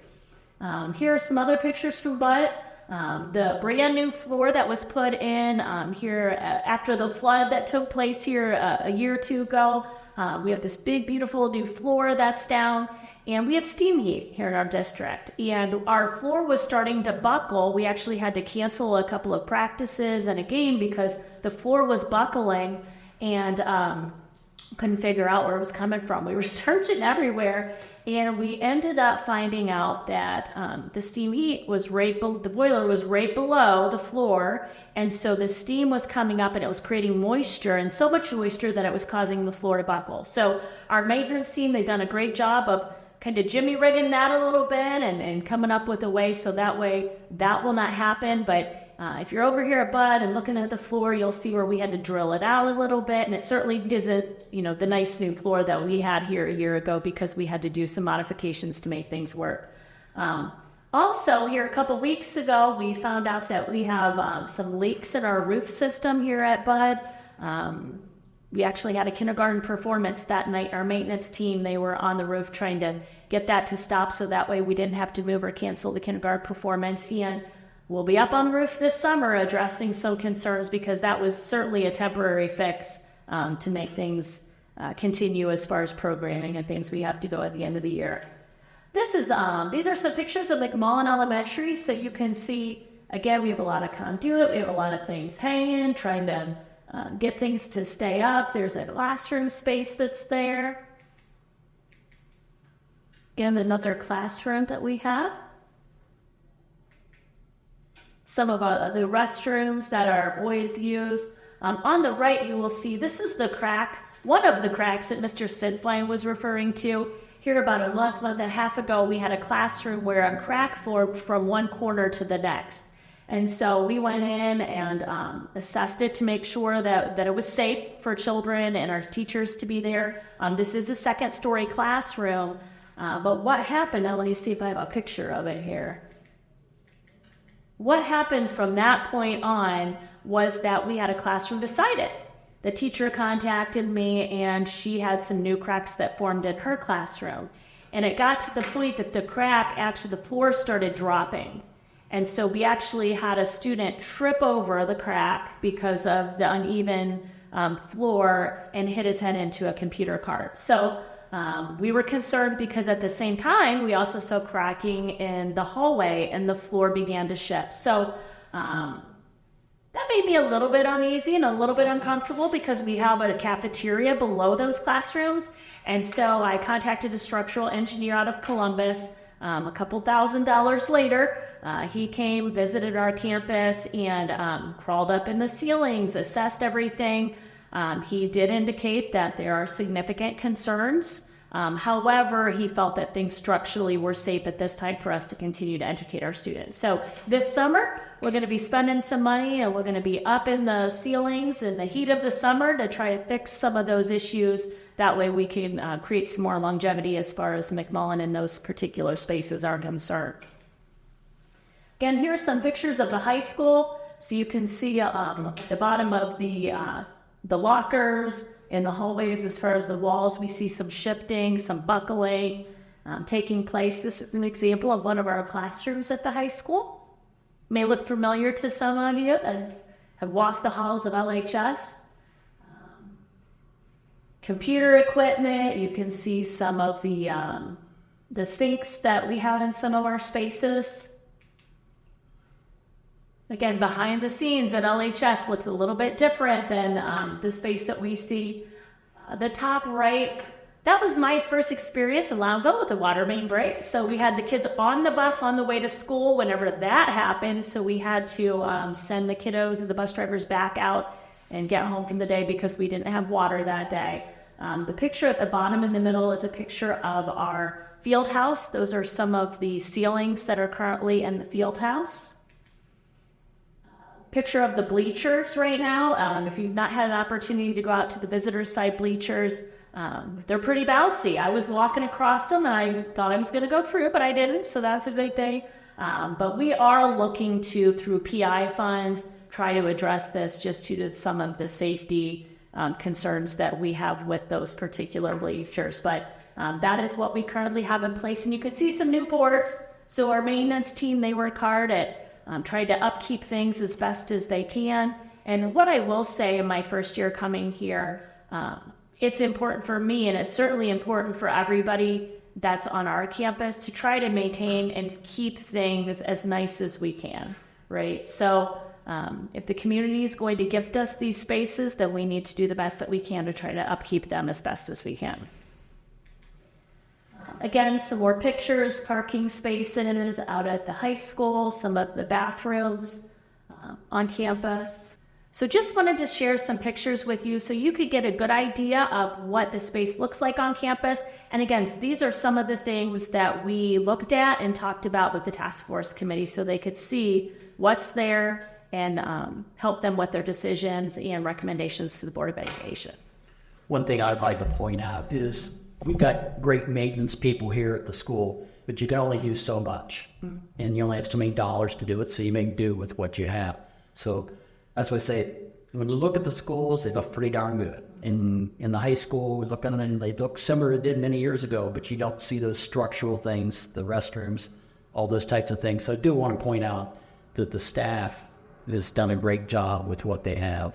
Here are some other pictures from Bud. The brand new floor that was put in here after the flood that took place here a year or two ago. We have this big, beautiful new floor that's down, and we have steam heat here in our district. And our floor was starting to buckle. We actually had to cancel a couple of practices and a game because the floor was buckling, and couldn't figure out where it was coming from. We were searching everywhere, and we ended up finding out that the steam heat was the boiler was right below the floor, and so the steam was coming up and it was creating moisture, and so much moisture that it was causing the floor to buckle. So our maintenance team, they've done a great job of kind of jimmy rigging that a little bit and coming up with a way so that way that will not happen. But if you're over here at Bud and looking at the floor, you'll see where we had to drill it out a little bit, and it certainly isn't, the nice new floor that we had here a year ago because we had to do some modifications to make things work. Also, here a couple weeks ago, we found out that we have some leaks in our roof system here at Bud. We actually had a kindergarten performance that night. Our maintenance team, they were on the roof trying to get that to stop so that way we didn't have to move or cancel the kindergarten performance. And we'll be up on the roof this summer addressing some concerns because that was certainly a temporary fix to make things continue as far as programming and things we have to go at the end of the year. These are some pictures of McMullen Elementary, so you can see, again, we have a lot of conduit, we have a lot of things hanging, trying to get things to stay up. There's a classroom space that's there. Again, another classroom that we have. some of the restrooms that our boys use. On the right, you will see this is the crack, one of the cracks that Mr. Sidsline was referring to. Here about a month and a half ago, we had a classroom where a crack formed from one corner to the next. And so we went in and assessed it to make sure that it was safe for children and our teachers to be there. This is a second-story classroom. But what happened, now let me see if I have a picture of it here. What happened from that point on was that we had a classroom beside it. The teacher contacted me and she had some new cracks that formed in her classroom. And it got to the point that the crack, actually the floor started dropping. And so we actually had a student trip over the crack because of the uneven floor and hit his head into a computer cart. So we were concerned because at the same time, we also saw cracking in the hallway and the floor began to shift. So that made me a little bit uneasy and a little bit uncomfortable because we have a cafeteria below those classrooms. And so I contacted a structural engineer out of Columbus. A couple $1,000s later, he came, visited our campus, and crawled up in the ceilings, assessed everything. He did indicate that there are significant concerns. However, he felt that things structurally were safe at this time for us to continue to educate our students. So this summer, we're going to be spending some money and we're going to be up in the ceilings in the heat of the summer to try to fix some of those issues. That way we can create some more longevity as far as McMullen and those particular spaces are concerned. Again, here's some pictures of the high school. So you can see the bottom of the lockers in the hallways as far as the walls. We see some shifting, some buckling taking place. This is an example of one of our classrooms at the high school. May look familiar to some of you that have walked the halls of LHS. Computer equipment, you can see some of the sinks that we have in some of our spaces. Again, behind the scenes at LHS looks a little bit different than the space that we see. The top right, that was my first experience in Loudonville with the water main break. So we had the kids on the bus on the way to school whenever that happened. So we had to send the kiddos and the bus drivers back out and get home from the day because we didn't have water that day. The picture at the bottom in the middle is a picture of our field house. Those are some of the ceilings that are currently in the field house. Picture of the bleachers right now. If you've not had an opportunity to go out to the visitor side bleachers, they're pretty bouncy. I was walking across them and I thought I was going to go through, but I didn't, so that's a good thing. But we are looking to, through PI funds, try to address this just due to some of the safety concerns that we have with those particular bleachers. But that is what we currently have in place. And you can see some new boards. So our maintenance team, they work hard at trying to upkeep things as best as they can. And what I will say in my first year coming here, it's important for me, and it's certainly important for everybody that's on our campus, to try to maintain and keep things as nice as we can, right? So if the community is going to gift us these spaces, then we need to do the best that we can to try to upkeep them as best as we can. Again, some more pictures, parking spaces out at the high school, some of the bathrooms on campus. So just wanted to share some pictures with you so you could get a good idea of what the space looks like on campus. And again, these are some of the things that we looked at and talked about with the task force committee so they could see what's there and help them with their decisions and recommendations to the Board of Education.
One thing I'd like to point out is we've got great maintenance people here at the school, but you can only use so much. And you only have so many dollars to do it, so you make do with what you have. So that's why I say, when you look at the schools, they look pretty darn good. In the high school, we look at them and they look similar to did many years ago, but you don't see those structural things, the restrooms, all those types of things. So I do want to point out that the staff has done a great job with what they have.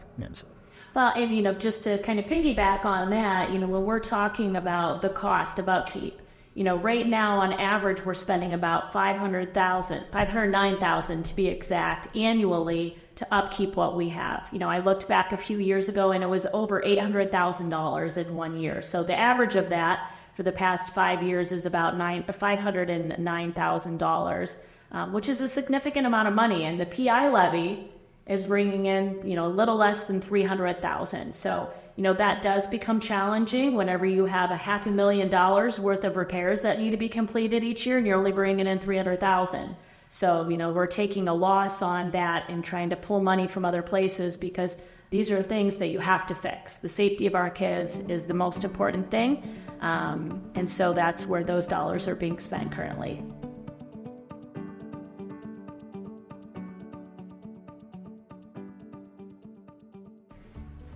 Well, and just to kind of piggyback on that, when we're talking about the cost of upkeep, right now on average we're spending about $509,000 to be exact annually to upkeep what we have. I looked back a few years ago and it was over $800,000 in 1 year. So the average of that for the past 5 years is about $509,000. which is a significant amount of money. And the PI levy is bringing in, a little less than $300,000. So, that does become challenging whenever you have $500,000 worth of repairs that need to be completed each year and you're only bringing in $300,000. So, we're taking a loss on that and trying to pull money from other places because these are things that you have to fix. The safety of our kids is the most important thing. And so that's where those dollars are being spent currently.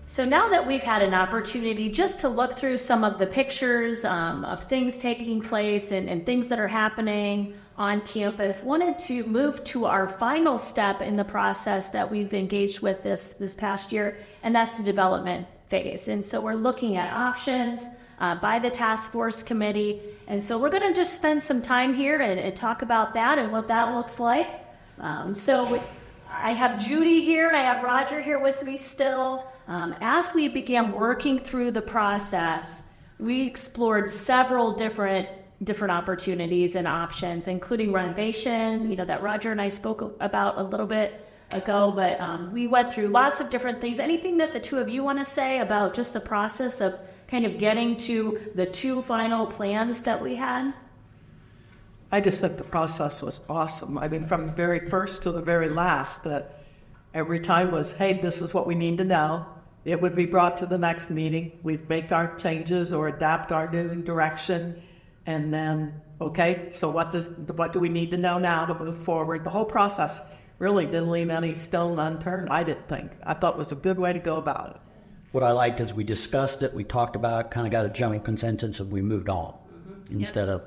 So now that we've had an opportunity just to look through some of the pictures of things taking place and things that are happening on campus, wanted to move to our final step in the process that we've engaged with this past year, and that's the development phase. And so we're looking at options by the task force committee. And so we're going to just spend some time here and talk about that and what that looks like. So I have Judy here and I have Roger here with me still. As we began working through the process, we explored several different opportunities and options, including renovation, that Roger and I spoke about a little bit ago, but we went through lots of different things. Anything that the two of you want to say about just the process of kind of getting to the two final plans that we had?
I just think the process was awesome. I mean, from the very first to the very last, that every time was, hey, this is what we need to know. It would be brought to the next meeting. We'd make our changes or adapt our new direction. And then, okay, so what do we need to know now to move forward? The whole process really didn't leave any stone unturned, I didn't think. I thought it was a good way to go about it.
What I liked is we discussed it, we talked about it, kind of got a general consensus, and we moved on instead of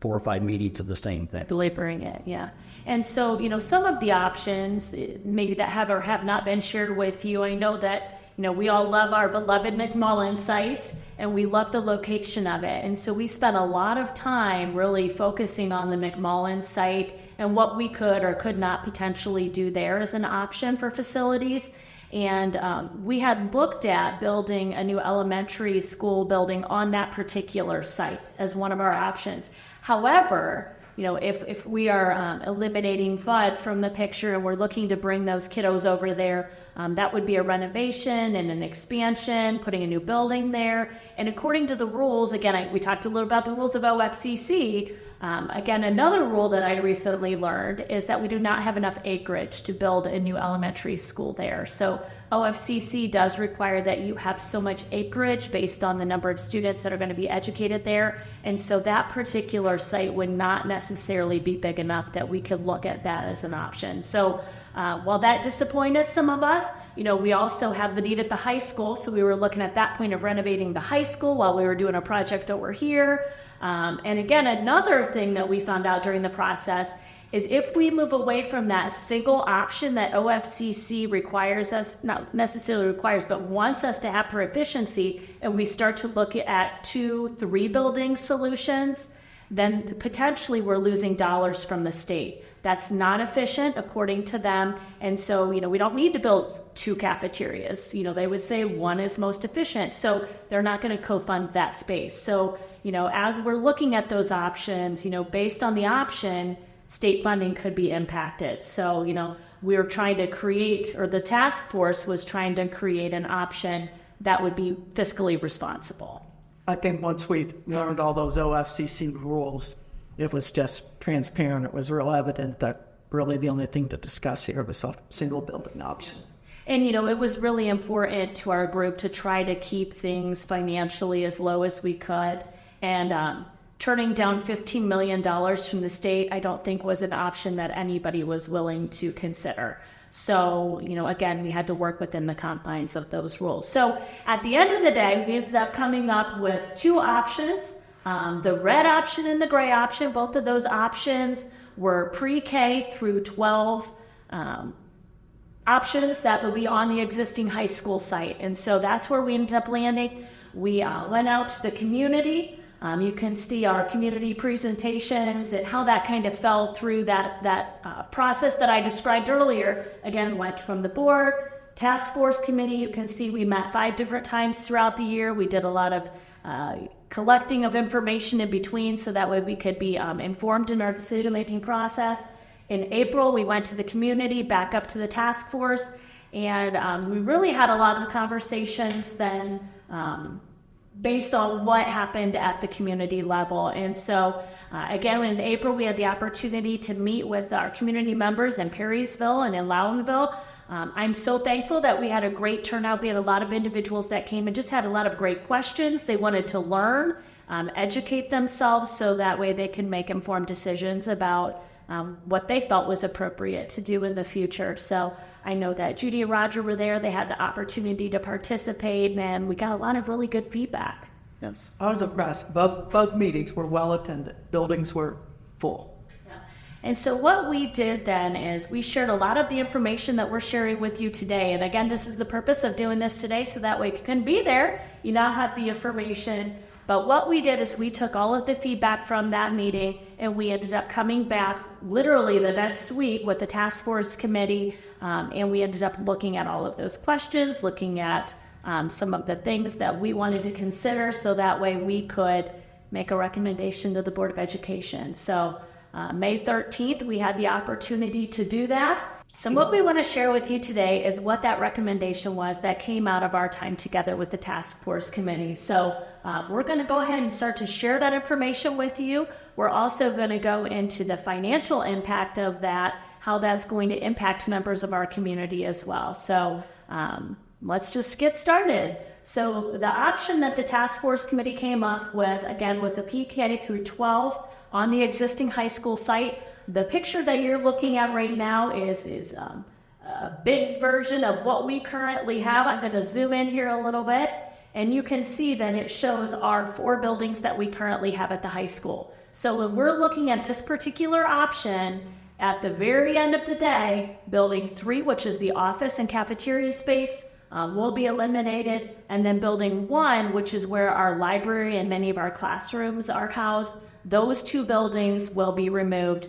4 or 5 meetings of the same thing.
Belaboring it, yeah. And so, some of the options maybe that have or have not been shared with you, I know that, we all love our beloved McMullen site and we love the location of it. And so we spent a lot of time really focusing on the McMullen site and what we could or could not potentially do there as an option for facilities. And we had looked at building a new elementary school building on that particular site as one of our options. However, if we are eliminating FUD from the picture and we're looking to bring those kiddos over there, that would be a renovation and an expansion, putting a new building there. And according to the rules, again, we talked a little about the rules of OFCC. Again, another rule that I recently learned is that we do not have enough acreage to build a new elementary school there. So OFCC does require that you have so much acreage based on the number of students that are going to be educated there. And so that particular site would not necessarily be big enough that we could look at that as an option. So while that disappointed some of us, we also have the need at the high school. So we were looking at that point of renovating the high school while we were doing a project over here. And again, another thing that we found out during the process is if we move away from that single option that OFCC requires us, not necessarily requires, but wants us to have for efficiency, and we start to look at 2-3 building solutions, then potentially we're losing dollars from the state. That's not efficient according to them. And so, we don't need to build 2 cafeterias. They would say 1 is most efficient. So they're not going to co-fund that space. So, as we're looking at those options, based on the option, state funding could be impacted. So, we're trying to create, or the task force was trying to create an option that would be fiscally responsible.
I think once we learned all those OFCC rules, it was just transparent. It was real evident that really the only thing to discuss here was a single building option.
And, it was really important to our group to try to keep things financially as low as we could. And turning down $15 million from the state, I don't think was an option that anybody was willing to consider. So, again, we had to work within the confines of those rules. So at the end of the day, we ended up coming up with 2 options, the red option and the gray option. Both of those options were pre-K through 12 options that would be on the existing high school site. And so that's where we ended up landing. We went out to the community. You can see our community presentations and how that kind of fell through that process that I described earlier. Again, went from the board, task force committee. You can see we met 5 different times throughout the year. We did a lot of collecting of information in between so that way we could be informed in our decision-making process. In April, we went to the community, back up to the task force, and we really had a lot of conversations then based on what happened at the community level. And so, again, in April, we had the opportunity to meet with our community members in Perrysville and in Loudonville. I'm so thankful that we had a great turnout. We had a lot of individuals that came and just had a lot of great questions. They wanted to learn, educate themselves so that way they can make informed decisions about what they felt was appropriate to do in the future. So I know that Judy and Roger were there. They had the opportunity to participate, and we got a lot of really good feedback. Yes.
I was impressed. Both meetings were well attended. Buildings were full.
And so what we did then is we shared a lot of the information that we're sharing with you today. And again, this is the purpose of doing this today, so that way if you couldn't be there, you now have the information. But what we did is we took all of the feedback from that meeting and we ended up coming back literally the next week with the task force committee. And we ended up looking at all of those questions, looking at some of the things that we wanted to consider, so that way we could make a recommendation to the Board of Education. So May 13th, we had the opportunity to do that. So what we want to share with you today is what that recommendation was that came out of our time together with the task force committee. So we're going to go ahead and start to share that information with you. We're also going to go into the financial impact of that, how that's going to impact members of our community as well. So let's just get started. So the option that the task force committee came up with, again, was a K through 12 on the existing high school site. The picture that you're looking at right now is a big version of what we currently have. I'm going to zoom in here a little bit, and you can see that it shows our 4 buildings that we currently have at the high school. So when we're looking at this particular option, at the very end of the day, building 3, which is the office and cafeteria space, will be eliminated, and then building 1, which is where our library and many of our classrooms are housed, those 2 buildings will be removed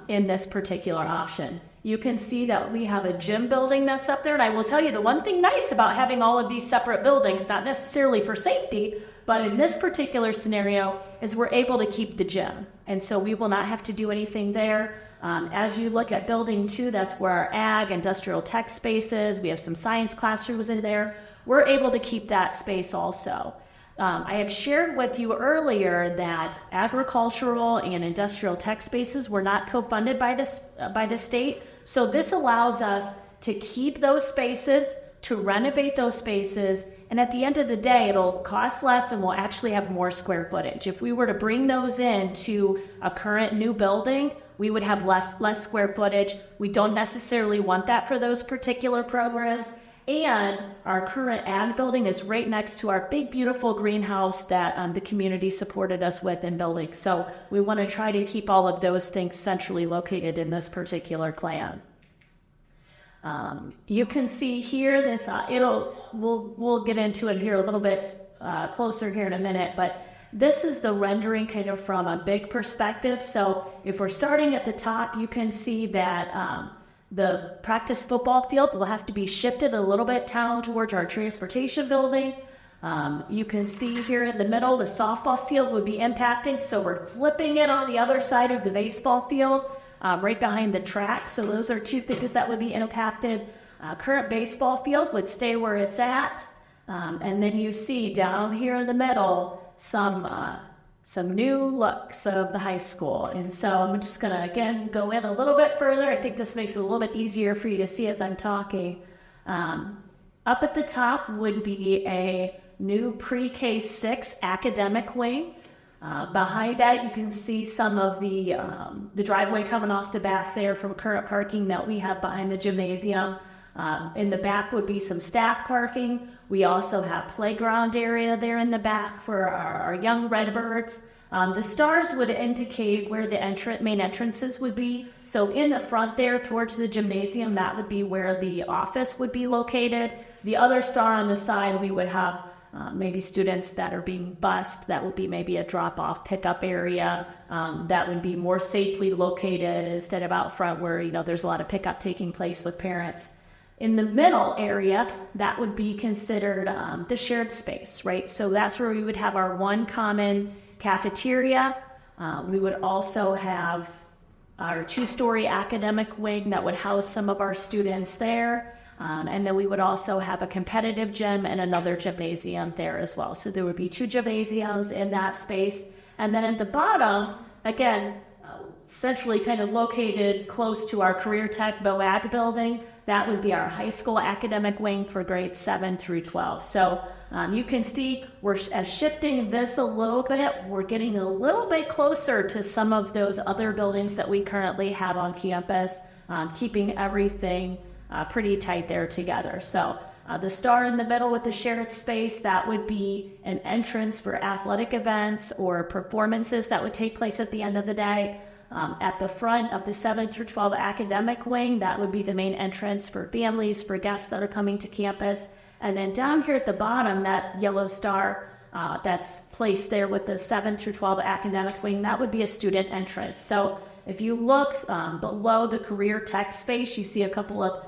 in this particular option. You can see that we have a gym building that's up there, and I will tell you the one thing nice about having all of these separate buildings, not necessarily for safety, but in this particular scenario, is we're able to keep the gym, and so we will not have to do anything there. As you look at building 2, that's where our ag, industrial tech spaces, we have some science classrooms in there. We're able to keep that space also. I had shared with you earlier that agricultural and industrial tech spaces were not co-funded by the state. So this allows us to keep those spaces, to renovate those spaces, and at the end of the day, it'll cost less and we'll actually have more square footage. If we were to bring those into a current new building, we would have less square footage. We don't necessarily want that for those particular programs. And our current ag building is right next to our big, beautiful greenhouse that the community supported us with in building. So we want to try to keep all of those things centrally located in this particular plan. You can see here this, we'll get into it here a little bit closer here in a minute, but this is the rendering kind of from a big perspective. So if we're starting at the top, you can see that the practice football field will have to be shifted a little bit down towards our transportation building. You can see here in the middle, the softball field would be impacted. So we're flipping it on the other side of the baseball field, right behind the track. So those are 2 things that would be impacted. Current baseball field would stay where it's at. And then you see down here in the middle, some new looks of the high school. And so I'm just going to, again, go in a little bit further. I think this makes it a little bit easier for you to see as I'm talking. Up at the top would be a new pre-K 6 academic wing. Behind that, you can see some of the driveway coming off the back there from current parking that we have behind the gymnasium. In the back would be some staff parking. We also have playground area there in the back for our young Redbirds. The stars would indicate where the main entrances would be. So in the front there towards the gymnasium, that would be where the office would be located. The other star on the side, we would have maybe students that are being bused. That would be maybe a drop-off pickup area that would be more safely located instead of out front where, there's a lot of pickup taking place with parents. In the middle area, that would be considered the shared space, right? So that's where we would have our one common cafeteria. We would also have our 2-story academic wing that would house some of our students there. And then we would also have a competitive gym and another gymnasium there as well. So there would be 2 gymnasiums in that space. And then at the bottom, again, centrally kind of located close to our Career Tech BOAG building, that would be our high school academic wing for grades 7 through 12. So you can see we're shifting this a little bit. We're getting a little bit closer to some of those other buildings that we currently have on campus, keeping everything pretty tight there together. So the star in the middle with the shared space, that would be an entrance for athletic events or performances that would take place at the end of the day. At the front of the 7 through 12 academic wing, that would be the main entrance for families, for guests that are coming to campus. And then down here at the bottom, that yellow star that's placed there with the 7 through 12 academic wing, that would be a student entrance. So if you look below the career tech space, you see a couple of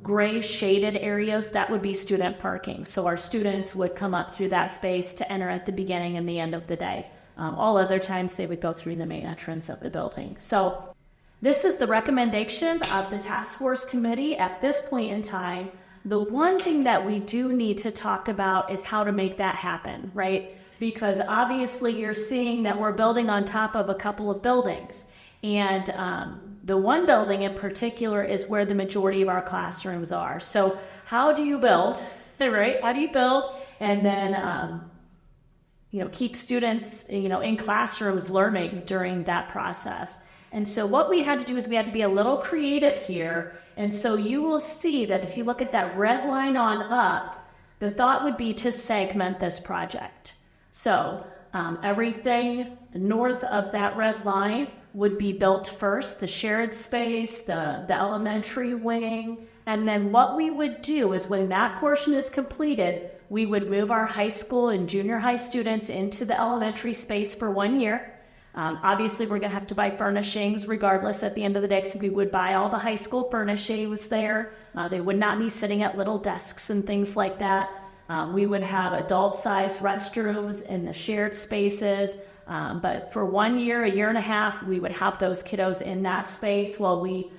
gray shaded areas. That would be student parking. So our students would come up through that space to enter at the beginning and the end of the day. All other times they would go through the main entrance of the building. So this is the recommendation of the task force committee at this point in time. The one thing that we do need to talk about is how to make that happen, right? Because obviously you're seeing that we're building on top of a couple of buildings. And the one building in particular is where the majority of our classrooms are. So how do you build, right? How do you build and then keep students, in classrooms learning during that process? And so what we had to do is we had to be a little creative here. And so you will see that if you look at that red line on up, the thought would be to segment this project. So everything north of that red line would be built first, the shared space, the elementary wing. And then what we would do is when that portion is completed, we would move our high school and junior high students into the elementary space for 1 year. Obviously, we're going to have to buy furnishings regardless at the end of the day, so we would buy all the high school furnishings there. They would not be sitting at little desks and things like that. We would have adult-sized restrooms in the shared spaces. But for 1 year, a year and a half, we would have those kiddos in that space while we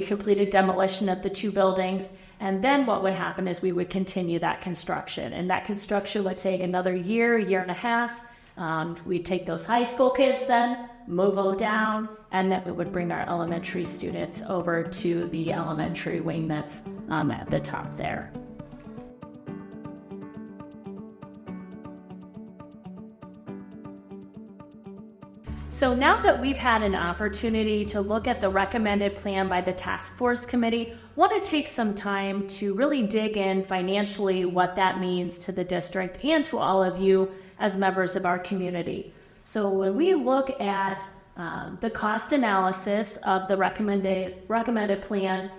completed demolition of the 2 buildings. And then what would happen is we would continue that construction. And that construction would take another year, year and a half. We'd take those high school kids then, move them down, and then we would bring our elementary students over to the elementary wing that's at the top there. So now that we've had an opportunity to look at the recommended plan by the task force committee, I want to take some time to really dig in financially what that means to the district and to all of you as members of our community. So when we look at the cost analysis of the recommended plan,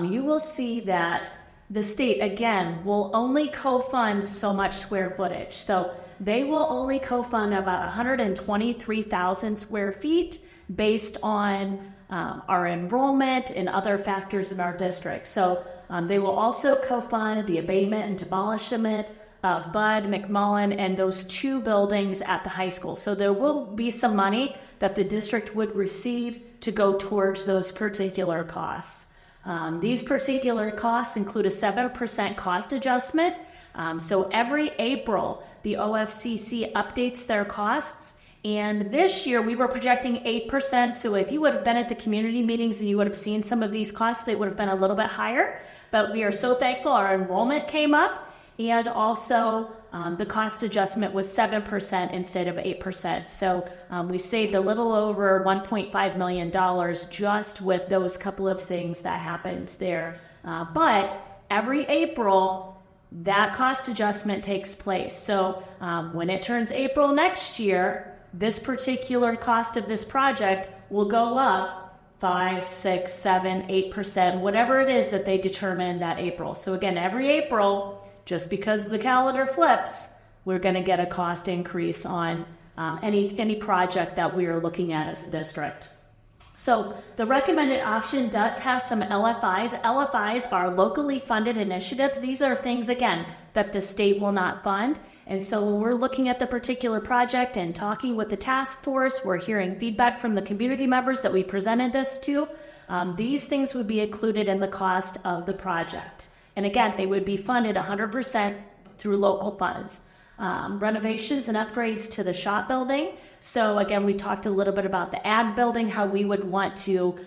you will see that the state, again, will only co-fund so much square footage. So they will only co-fund about 123,000 square feet based on our enrollment and other factors in our district. So they will also co-fund the abatement and demolishment of Budd, McMullen, and those 2 buildings at the high school. So there will be some money that the district would receive to go towards those particular costs. These particular costs include a 7% cost adjustment. So every April, the OFCC updates their costs. And this year we were projecting 8%. So if you would have been at the community meetings and you would have seen some of these costs, they would have been a little bit higher. But we are so thankful our enrollment came up, and also the cost adjustment was 7% instead of 8%. So we saved a little over $1.5 million just with those couple of things that happened there. But every April, that cost adjustment takes place. So when it turns April next year, this particular cost of this project will go up 5, 6, 7, 8%, whatever it is that they determine that April. So again, every April, just because the calendar flips, we're going to get a cost increase on any project that we are looking at as a district. So the recommended option does have some LFIs. LFIs are locally funded initiatives. These are things, again, that the state will not fund. And so when we're looking at the particular project and talking with the task force, we're hearing feedback from the community members that we presented this to. These things would be included in the cost of the project. And again, they would be funded 100% through local funds. Renovations and upgrades to the shop building. So again, we talked a little bit about the ag building, how we would want to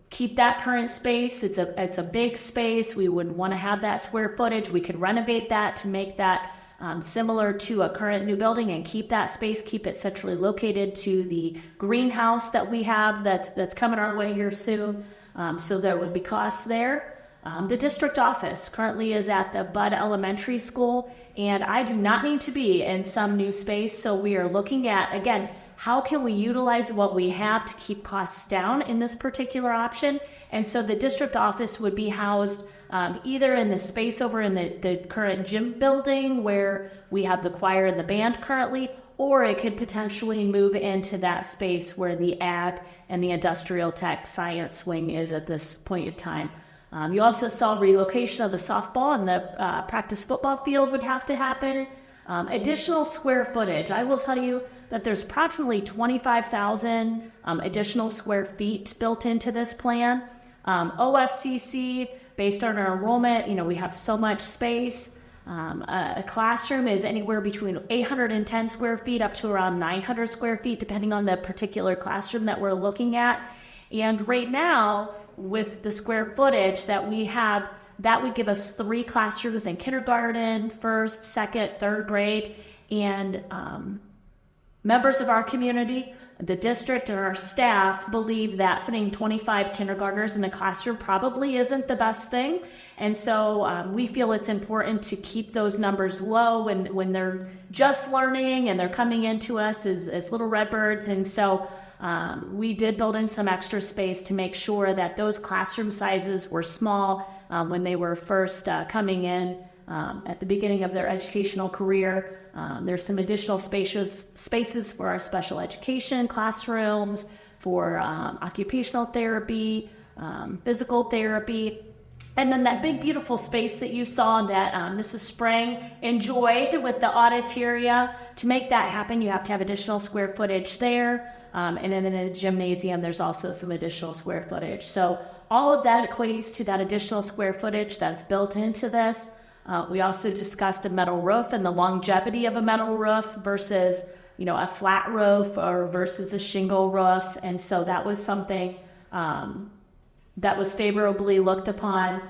keep that current space. It's a big space. We would want to have that square footage. We could renovate that to make that similar to a current new building and keep that space, keep it centrally located to the greenhouse that we have that's coming our way here soon. So there would be costs there. The district office currently is at the Budd Elementary School, and I do not need to be in some new space. So we are looking at, again, how can we utilize what we have to keep costs down in this particular option? And so the district office would be housed either in the space over in the current gym building where we have the choir and the band currently, or it could potentially move into that space where the ag and the industrial tech science wing is at this point in time. You also saw relocation of the softball and the practice football field would have to happen. Additional square footage. I will tell you that there's approximately 25,000 additional square feet built into this plan. OFCC, based on our enrollment, we have so much space. A classroom is anywhere between 810 square feet up to around 900 square feet, depending on the particular classroom that we're looking at. And right now, with the square footage that we have, that would give us 3 classrooms in kindergarten, 1st, 2nd, 3rd grade, and members of our community, the district, and our staff believe that putting 25 kindergartners in a classroom probably isn't the best thing. And so we feel it's important to keep those numbers low when they're just learning and they're coming into us as little redbirds. And so we did build in some extra space to make sure that those classroom sizes were small when they were first coming in at the beginning of their educational career. There's some additional spaces for our special education classrooms, for occupational therapy, physical therapy. And then that big, beautiful space that you saw that Mrs. Sprang enjoyed with the auditoria. To make that happen, you have to have additional square footage there. And then in the gymnasium, there's also some additional square footage. So all of that equates to that additional square footage that's built into this. We also discussed a metal roof and the longevity of a metal roof versus, a flat roof or versus a shingle roof. And so that was something that was favorably looked upon.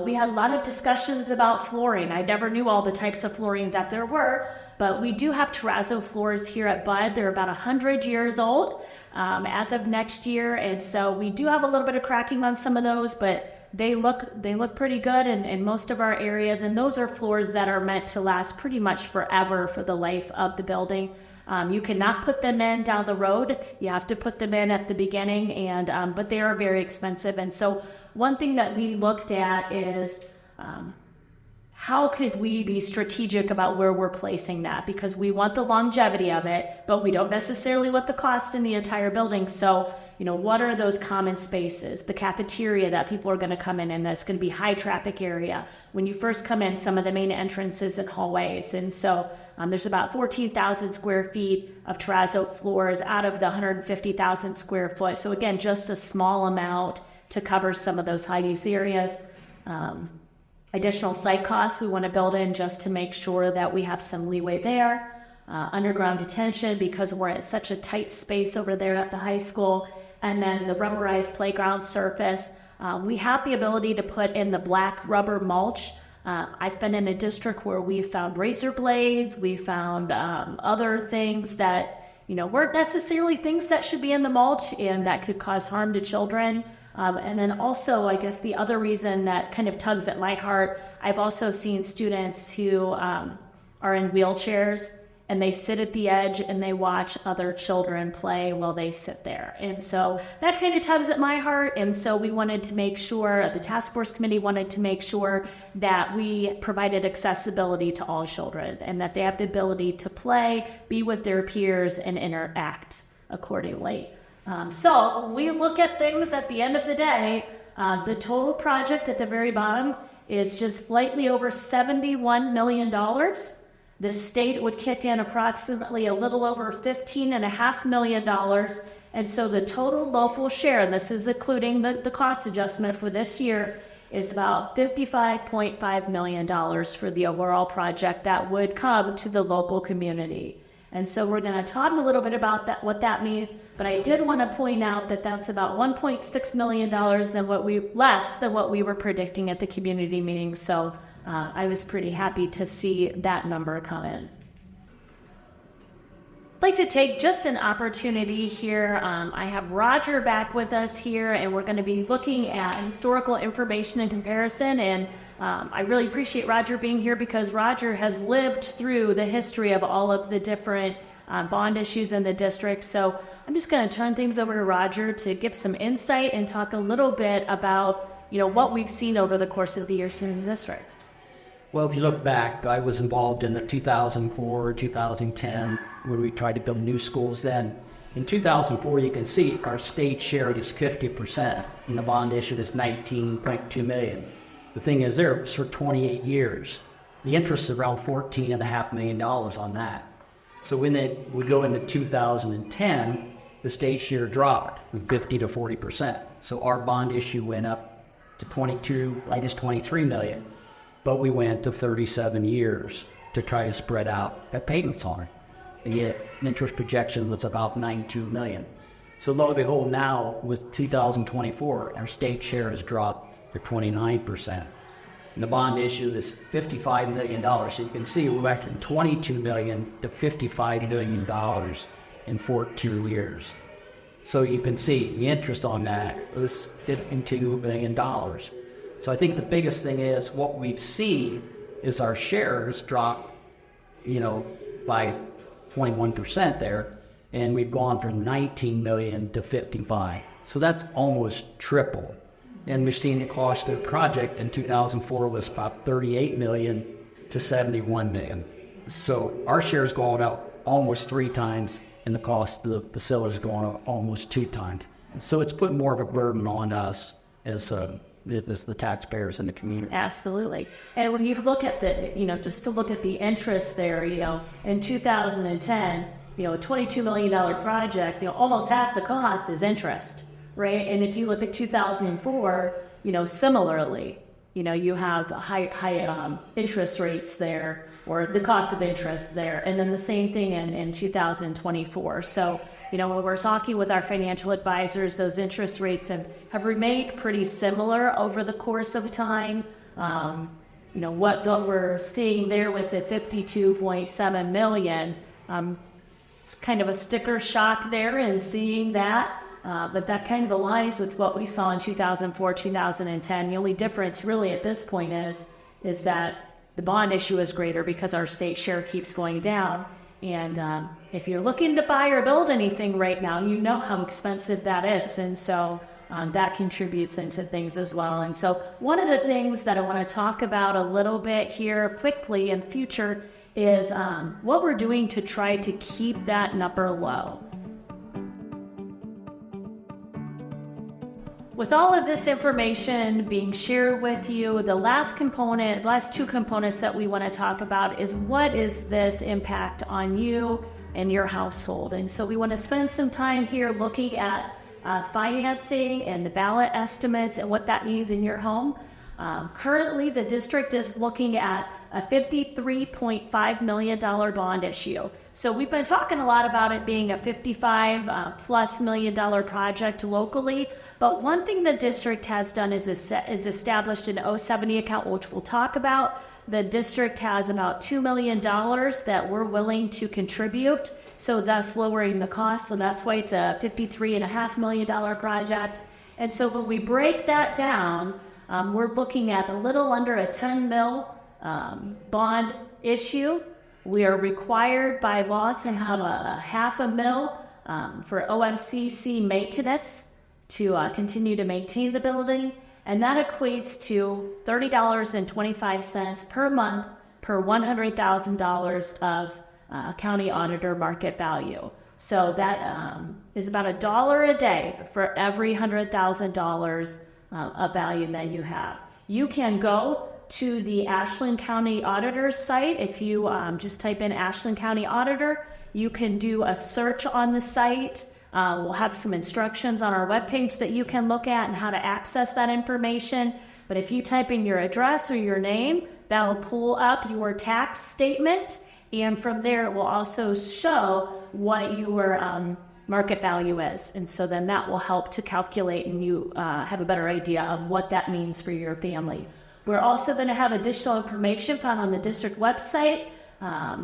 We had a lot of discussions about flooring. I never knew all the types of flooring that there were, but we do have terrazzo floors here at Budd. They're about 100 years old as of next year. And so we do have a little bit of cracking on some of those, but they look pretty good in most of our areas. And those are floors that are meant to last pretty much forever for the life of the building. You cannot put them in down the road. You have to put them in at the beginning, and but they are very expensive. And so one thing that we looked at is how could we be strategic about where we're placing that? Because we want the longevity of it, but we don't necessarily want the cost in the entire building. So, what are those common spaces? The cafeteria that people are going to come in, and that's going to be high traffic area. When you first come in, some of the main entrances and hallways. And so there's about 14,000 square feet of terrazzo floors out of the 150,000 square foot. So again, just a small amount to cover some of those high use areas. Additional site costs we want to build in just to make sure that we have some leeway there. Underground detention, because we're at such a tight space over there at the high school. And then the rubberized playground surface. We have the ability to put in the black rubber mulch. I've been in a district where we found razor blades, we found other things that weren't necessarily things that should be in the mulch and that could cause harm to children. And then also, I guess the other reason that kind of tugs at my heart, I've also seen students who are in wheelchairs and they sit at the edge and they watch other children play while they sit there. And so that kind of tugs at my heart. And so we wanted to make sure, the task force committee wanted to make sure that we provided accessibility to all children and that they have the ability to play, be with their peers, and interact accordingly. So when we look at things at the end of the day, the total project at the very bottom is just slightly over $71 million. the state would kick in approximately a little over $15.5 million. And so the total local share, and this is including the cost adjustment for this year, is about $55.5 million for the overall project that would come to the local community. And so we're going to talk a little bit about that, what that means, but I did want to point out that that's about $1.6 million less than what we were predicting at the community meeting. So I was pretty happy to see that number come in. I'd like to take just an opportunity here. I have Roger back with us here, and we're going to be looking at historical information and comparison. And I really appreciate Roger being here because Roger has lived through the history of all of the different bond issues in the district. So I'm just going to turn things over to Roger to give some insight and talk a little bit about, what we've seen over the course of the years in the district.
Well, if you look back, I was involved in the 2004, 2010, when we tried to build new schools then. In 2004, you can see our state share is 50%, and the bond issued is $19.2 million. The thing is, there was for 28 years. The interest is around $14.5 million on that. So when we go into 2010, the state share dropped from 50 to 40%. So our bond issue went up to 23 million. But we went to 37 years to try to spread out the payments on it. And yet, interest projection was about 92 million. So lo and behold, now with 2024, our state share has dropped to 29%. And the bond issue is $55 million. So you can see we went from 22 million to $55 million in 14 years. So you can see the interest on that was $52 million. So I think the biggest thing is what we've seen is our shares drop, by 21% there, and we've gone from 19 million to 55. So that's almost triple. And we've seen the cost of the project in 2004 was about 38 million to 71 million. So our shares going up almost 3 times, and the cost of the facility is going up almost 2 times. So it's put more of a burden on us as the taxpayers in the community.
Absolutely. And when you look at just to look at the interest there, in 2010, a $22 million project, almost half the cost is interest, right? And if you look at 2004, similarly, you have high interest rates there, or the cost of interest there. And then the same thing in 2024. So, when we're talking with our financial advisors, those interest rates have remained pretty similar over the course of time. What we're seeing there with the 52.7 million, it's kind of a sticker shock there in seeing that. But that kind of aligns with what we saw in 2004, 2010. The only difference really at this point is that the bond issue is greater because our state share keeps going down. And if you're looking to buy or build anything right now, you know how expensive that is. And so that contributes into things as well. And so one of the things that I want to talk about a little bit here quickly in future is what we're doing to try to keep that number low. With all of this information being shared with you, the last two components that we want to talk about is what is this impact on you and your household. And so we want to spend some time here looking at financing and the ballot estimates and what that means in your home. Currently, the district is looking at a $53.5 million bond issue. So we've been talking a lot about it being a $55+ million project locally. But one thing the district has done is established an 070 account, which we'll talk about. The district has about $2 million that we're willing to contribute, so thus lowering the cost. So that's why it's a $53.5 million project. And so when we break that down, we're looking at a little under a 10 mil bond issue. We are required by law to have a $500,000 for OFCC maintenance to continue to maintain the building, and that equates to $30.25 per month per $100,000 of county auditor market value. So that is about $1 a day for every $100,000 of value that you have. You can go to the Ashland County Auditor's site. If you just type in Ashland County Auditor, you can do a search on the site. We'll have some instructions on our webpage that you can look at and how to access that information. But if you type in your address or your name, that will pull up your tax statement. And from there, it will also show what your market value is. And so then that will help to calculate, and you have a better idea of what that means for your family. We're also going to have additional information found on the district website.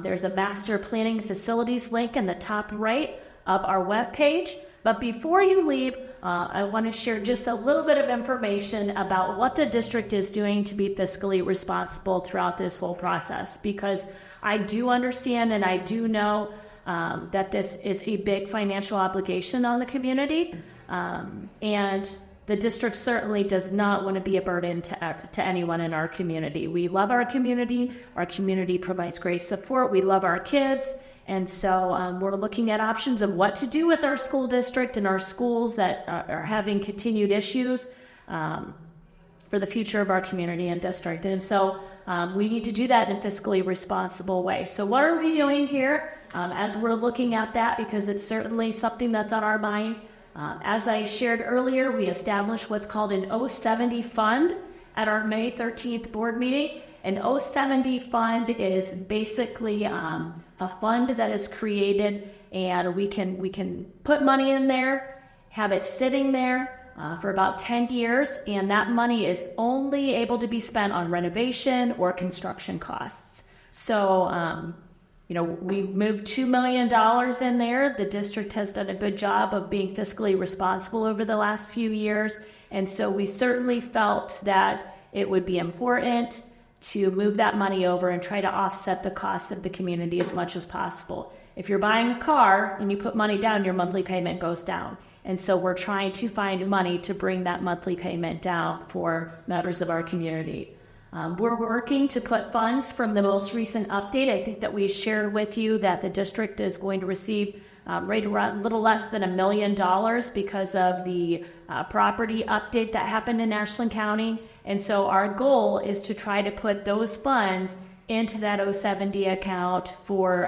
There's a master planning facilities link in the top right of our webpage. But before you leave, I want to share just a little bit of information about what the district is doing to be fiscally responsible throughout this whole process, because I do understand and I do know that this is a big financial obligation on the community, and the district certainly does not want to be a burden to anyone in our community. We love our community provides great support, we love our kids, and so we're looking at options of what to do with our school district and our schools that are having continued issues for the future of our community and district. And so we need to do that in a fiscally responsible way. So what are we doing here as we're looking at that? Because it's certainly something that's on our mind. As I shared earlier, we established what's called an 070 fund at our May 13th board meeting. An 070 fund is basically a fund that is created, and we can put money in there, have it sitting there for about 10 years, and that money is only able to be spent on renovation or construction costs. So, we've moved $2 million in there. The district has done a good job of being fiscally responsible over the last few years, and so we certainly felt that it would be important to move that money over and try to offset the costs of the community as much as possible. If you're buying a car and you put money down, your monthly payment goes down. And so we're trying to find money to bring that monthly payment down for members of our community. We're working to put funds from the most recent update. I think that we shared with you that the district is going to receive right around a little less than $1 million because of the property update that happened in Ashland County. And so our goal is to try to put those funds into that 070 account for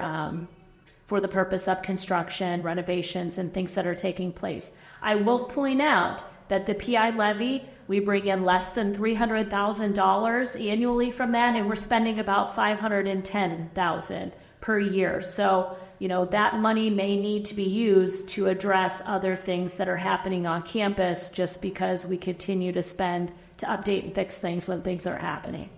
the purpose of construction, renovations, and things that are taking place. I will point out that the PI levy, we bring in less than $300,000 annually from that, and we're spending about $510,000 per year. So, that money may need to be used to address other things that are happening on campus just because we continue to spend to update and fix things when things are happening.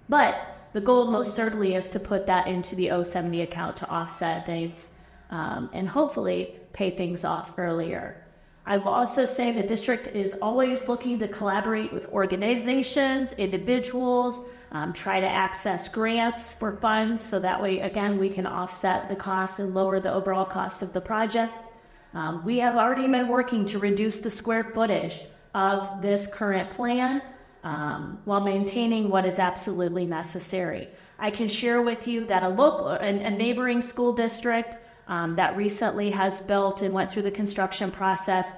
But the goal most certainly is to put that into the 070 account to offset things and hopefully pay things off earlier. I will also say the district is always looking to collaborate with organizations, individuals, try to access grants for funds so that way, again, we can offset the costs and lower the overall cost of the project. We have already been working to reduce the square footage of this current plan while maintaining what is absolutely necessary. I can share with you that a neighboring school district that recently has built and went through the construction process,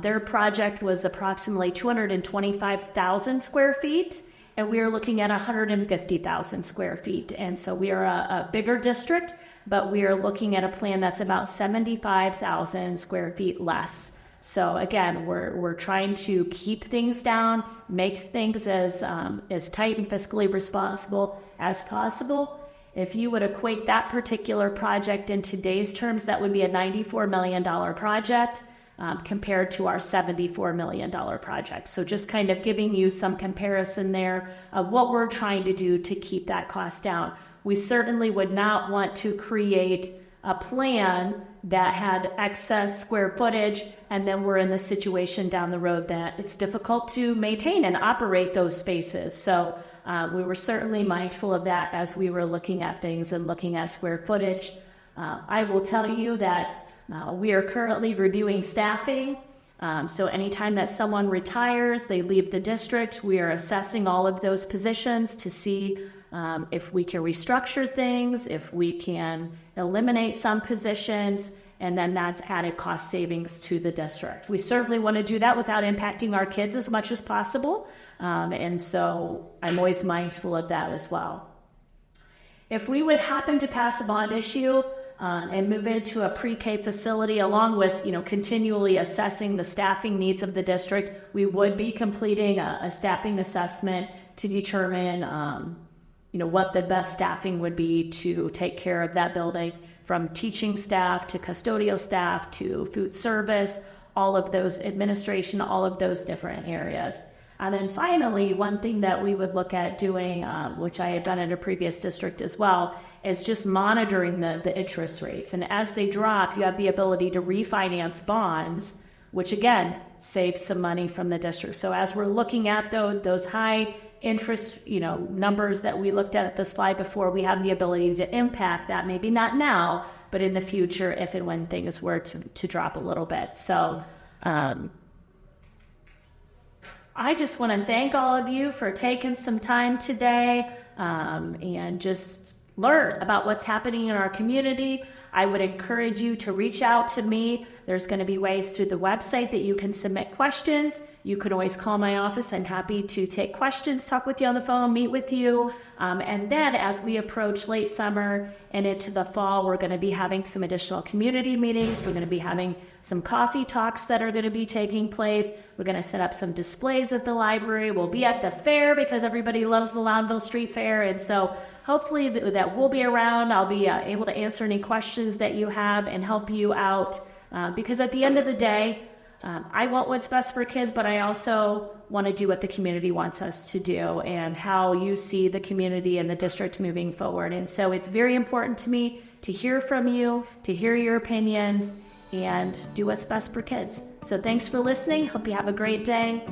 their project was approximately 225,000 square feet, and we are looking at 150,000 square feet. And so we are a bigger district, but we are looking at a plan that's about 75,000 square feet less. So again, we're trying to keep things down, make things as tight and fiscally responsible as possible. If you would equate that particular project in today's terms, that would be a $94 million project compared to our $74 million project. So just kind of giving you some comparison there of what we're trying to do to keep that cost down. We certainly would not want to create a plan that had excess square footage, and then we're in the situation down the road that it's difficult to maintain and operate those spaces. So we were certainly mindful of that as we were looking at things and looking at square footage. I will tell you that we are currently reviewing staffing. So anytime that someone retires, they leave the district, we are assessing all of those positions to see if we can restructure things, if we can eliminate some positions, and then that's added cost savings to the district. We certainly want to do that without impacting our kids as much as possible, and so I'm always mindful of that as well. If we would happen to pass a bond issue and move into a pre-K facility, along with continually assessing the staffing needs of the district, we would be completing a staffing assessment to determine what the best staffing would be to take care of that building, from teaching staff to custodial staff to food service, all of those administration, all of those different areas. And then finally, one thing that we would look at doing, which I had done in a previous district as well, is just monitoring the interest rates. And as they drop, you have the ability to refinance bonds, which again, saves some money from the district. So as we're looking at those high interest, numbers that we looked at the slide before, we have the ability to impact that, maybe not now, but in the future, if and when things were to drop a little bit. So I just want to thank all of you for taking some time today and just learn about what's happening in our community. I would encourage you to reach out to me. There's going to be ways through the website that you can submit questions. You can always call my office. I'm happy to take questions, talk with you on the phone, meet with you. And then as we approach late summer and into the fall, we're going to be having some additional community meetings. We're going to be having some coffee talks that are going to be taking place. We're going to set up some displays at the library. We'll be at the fair because everybody loves the Loudonville Street Fair. And so hopefully that we'll be around. I'll be able to answer any questions that you have and help you out. Because at the end of the day, I want what's best for kids, but I also want to do what the community wants us to do and how you see the community and the district moving forward. And so it's very important to me to hear from you, to hear your opinions, and do what's best for kids. So thanks for listening. Hope you have a great day.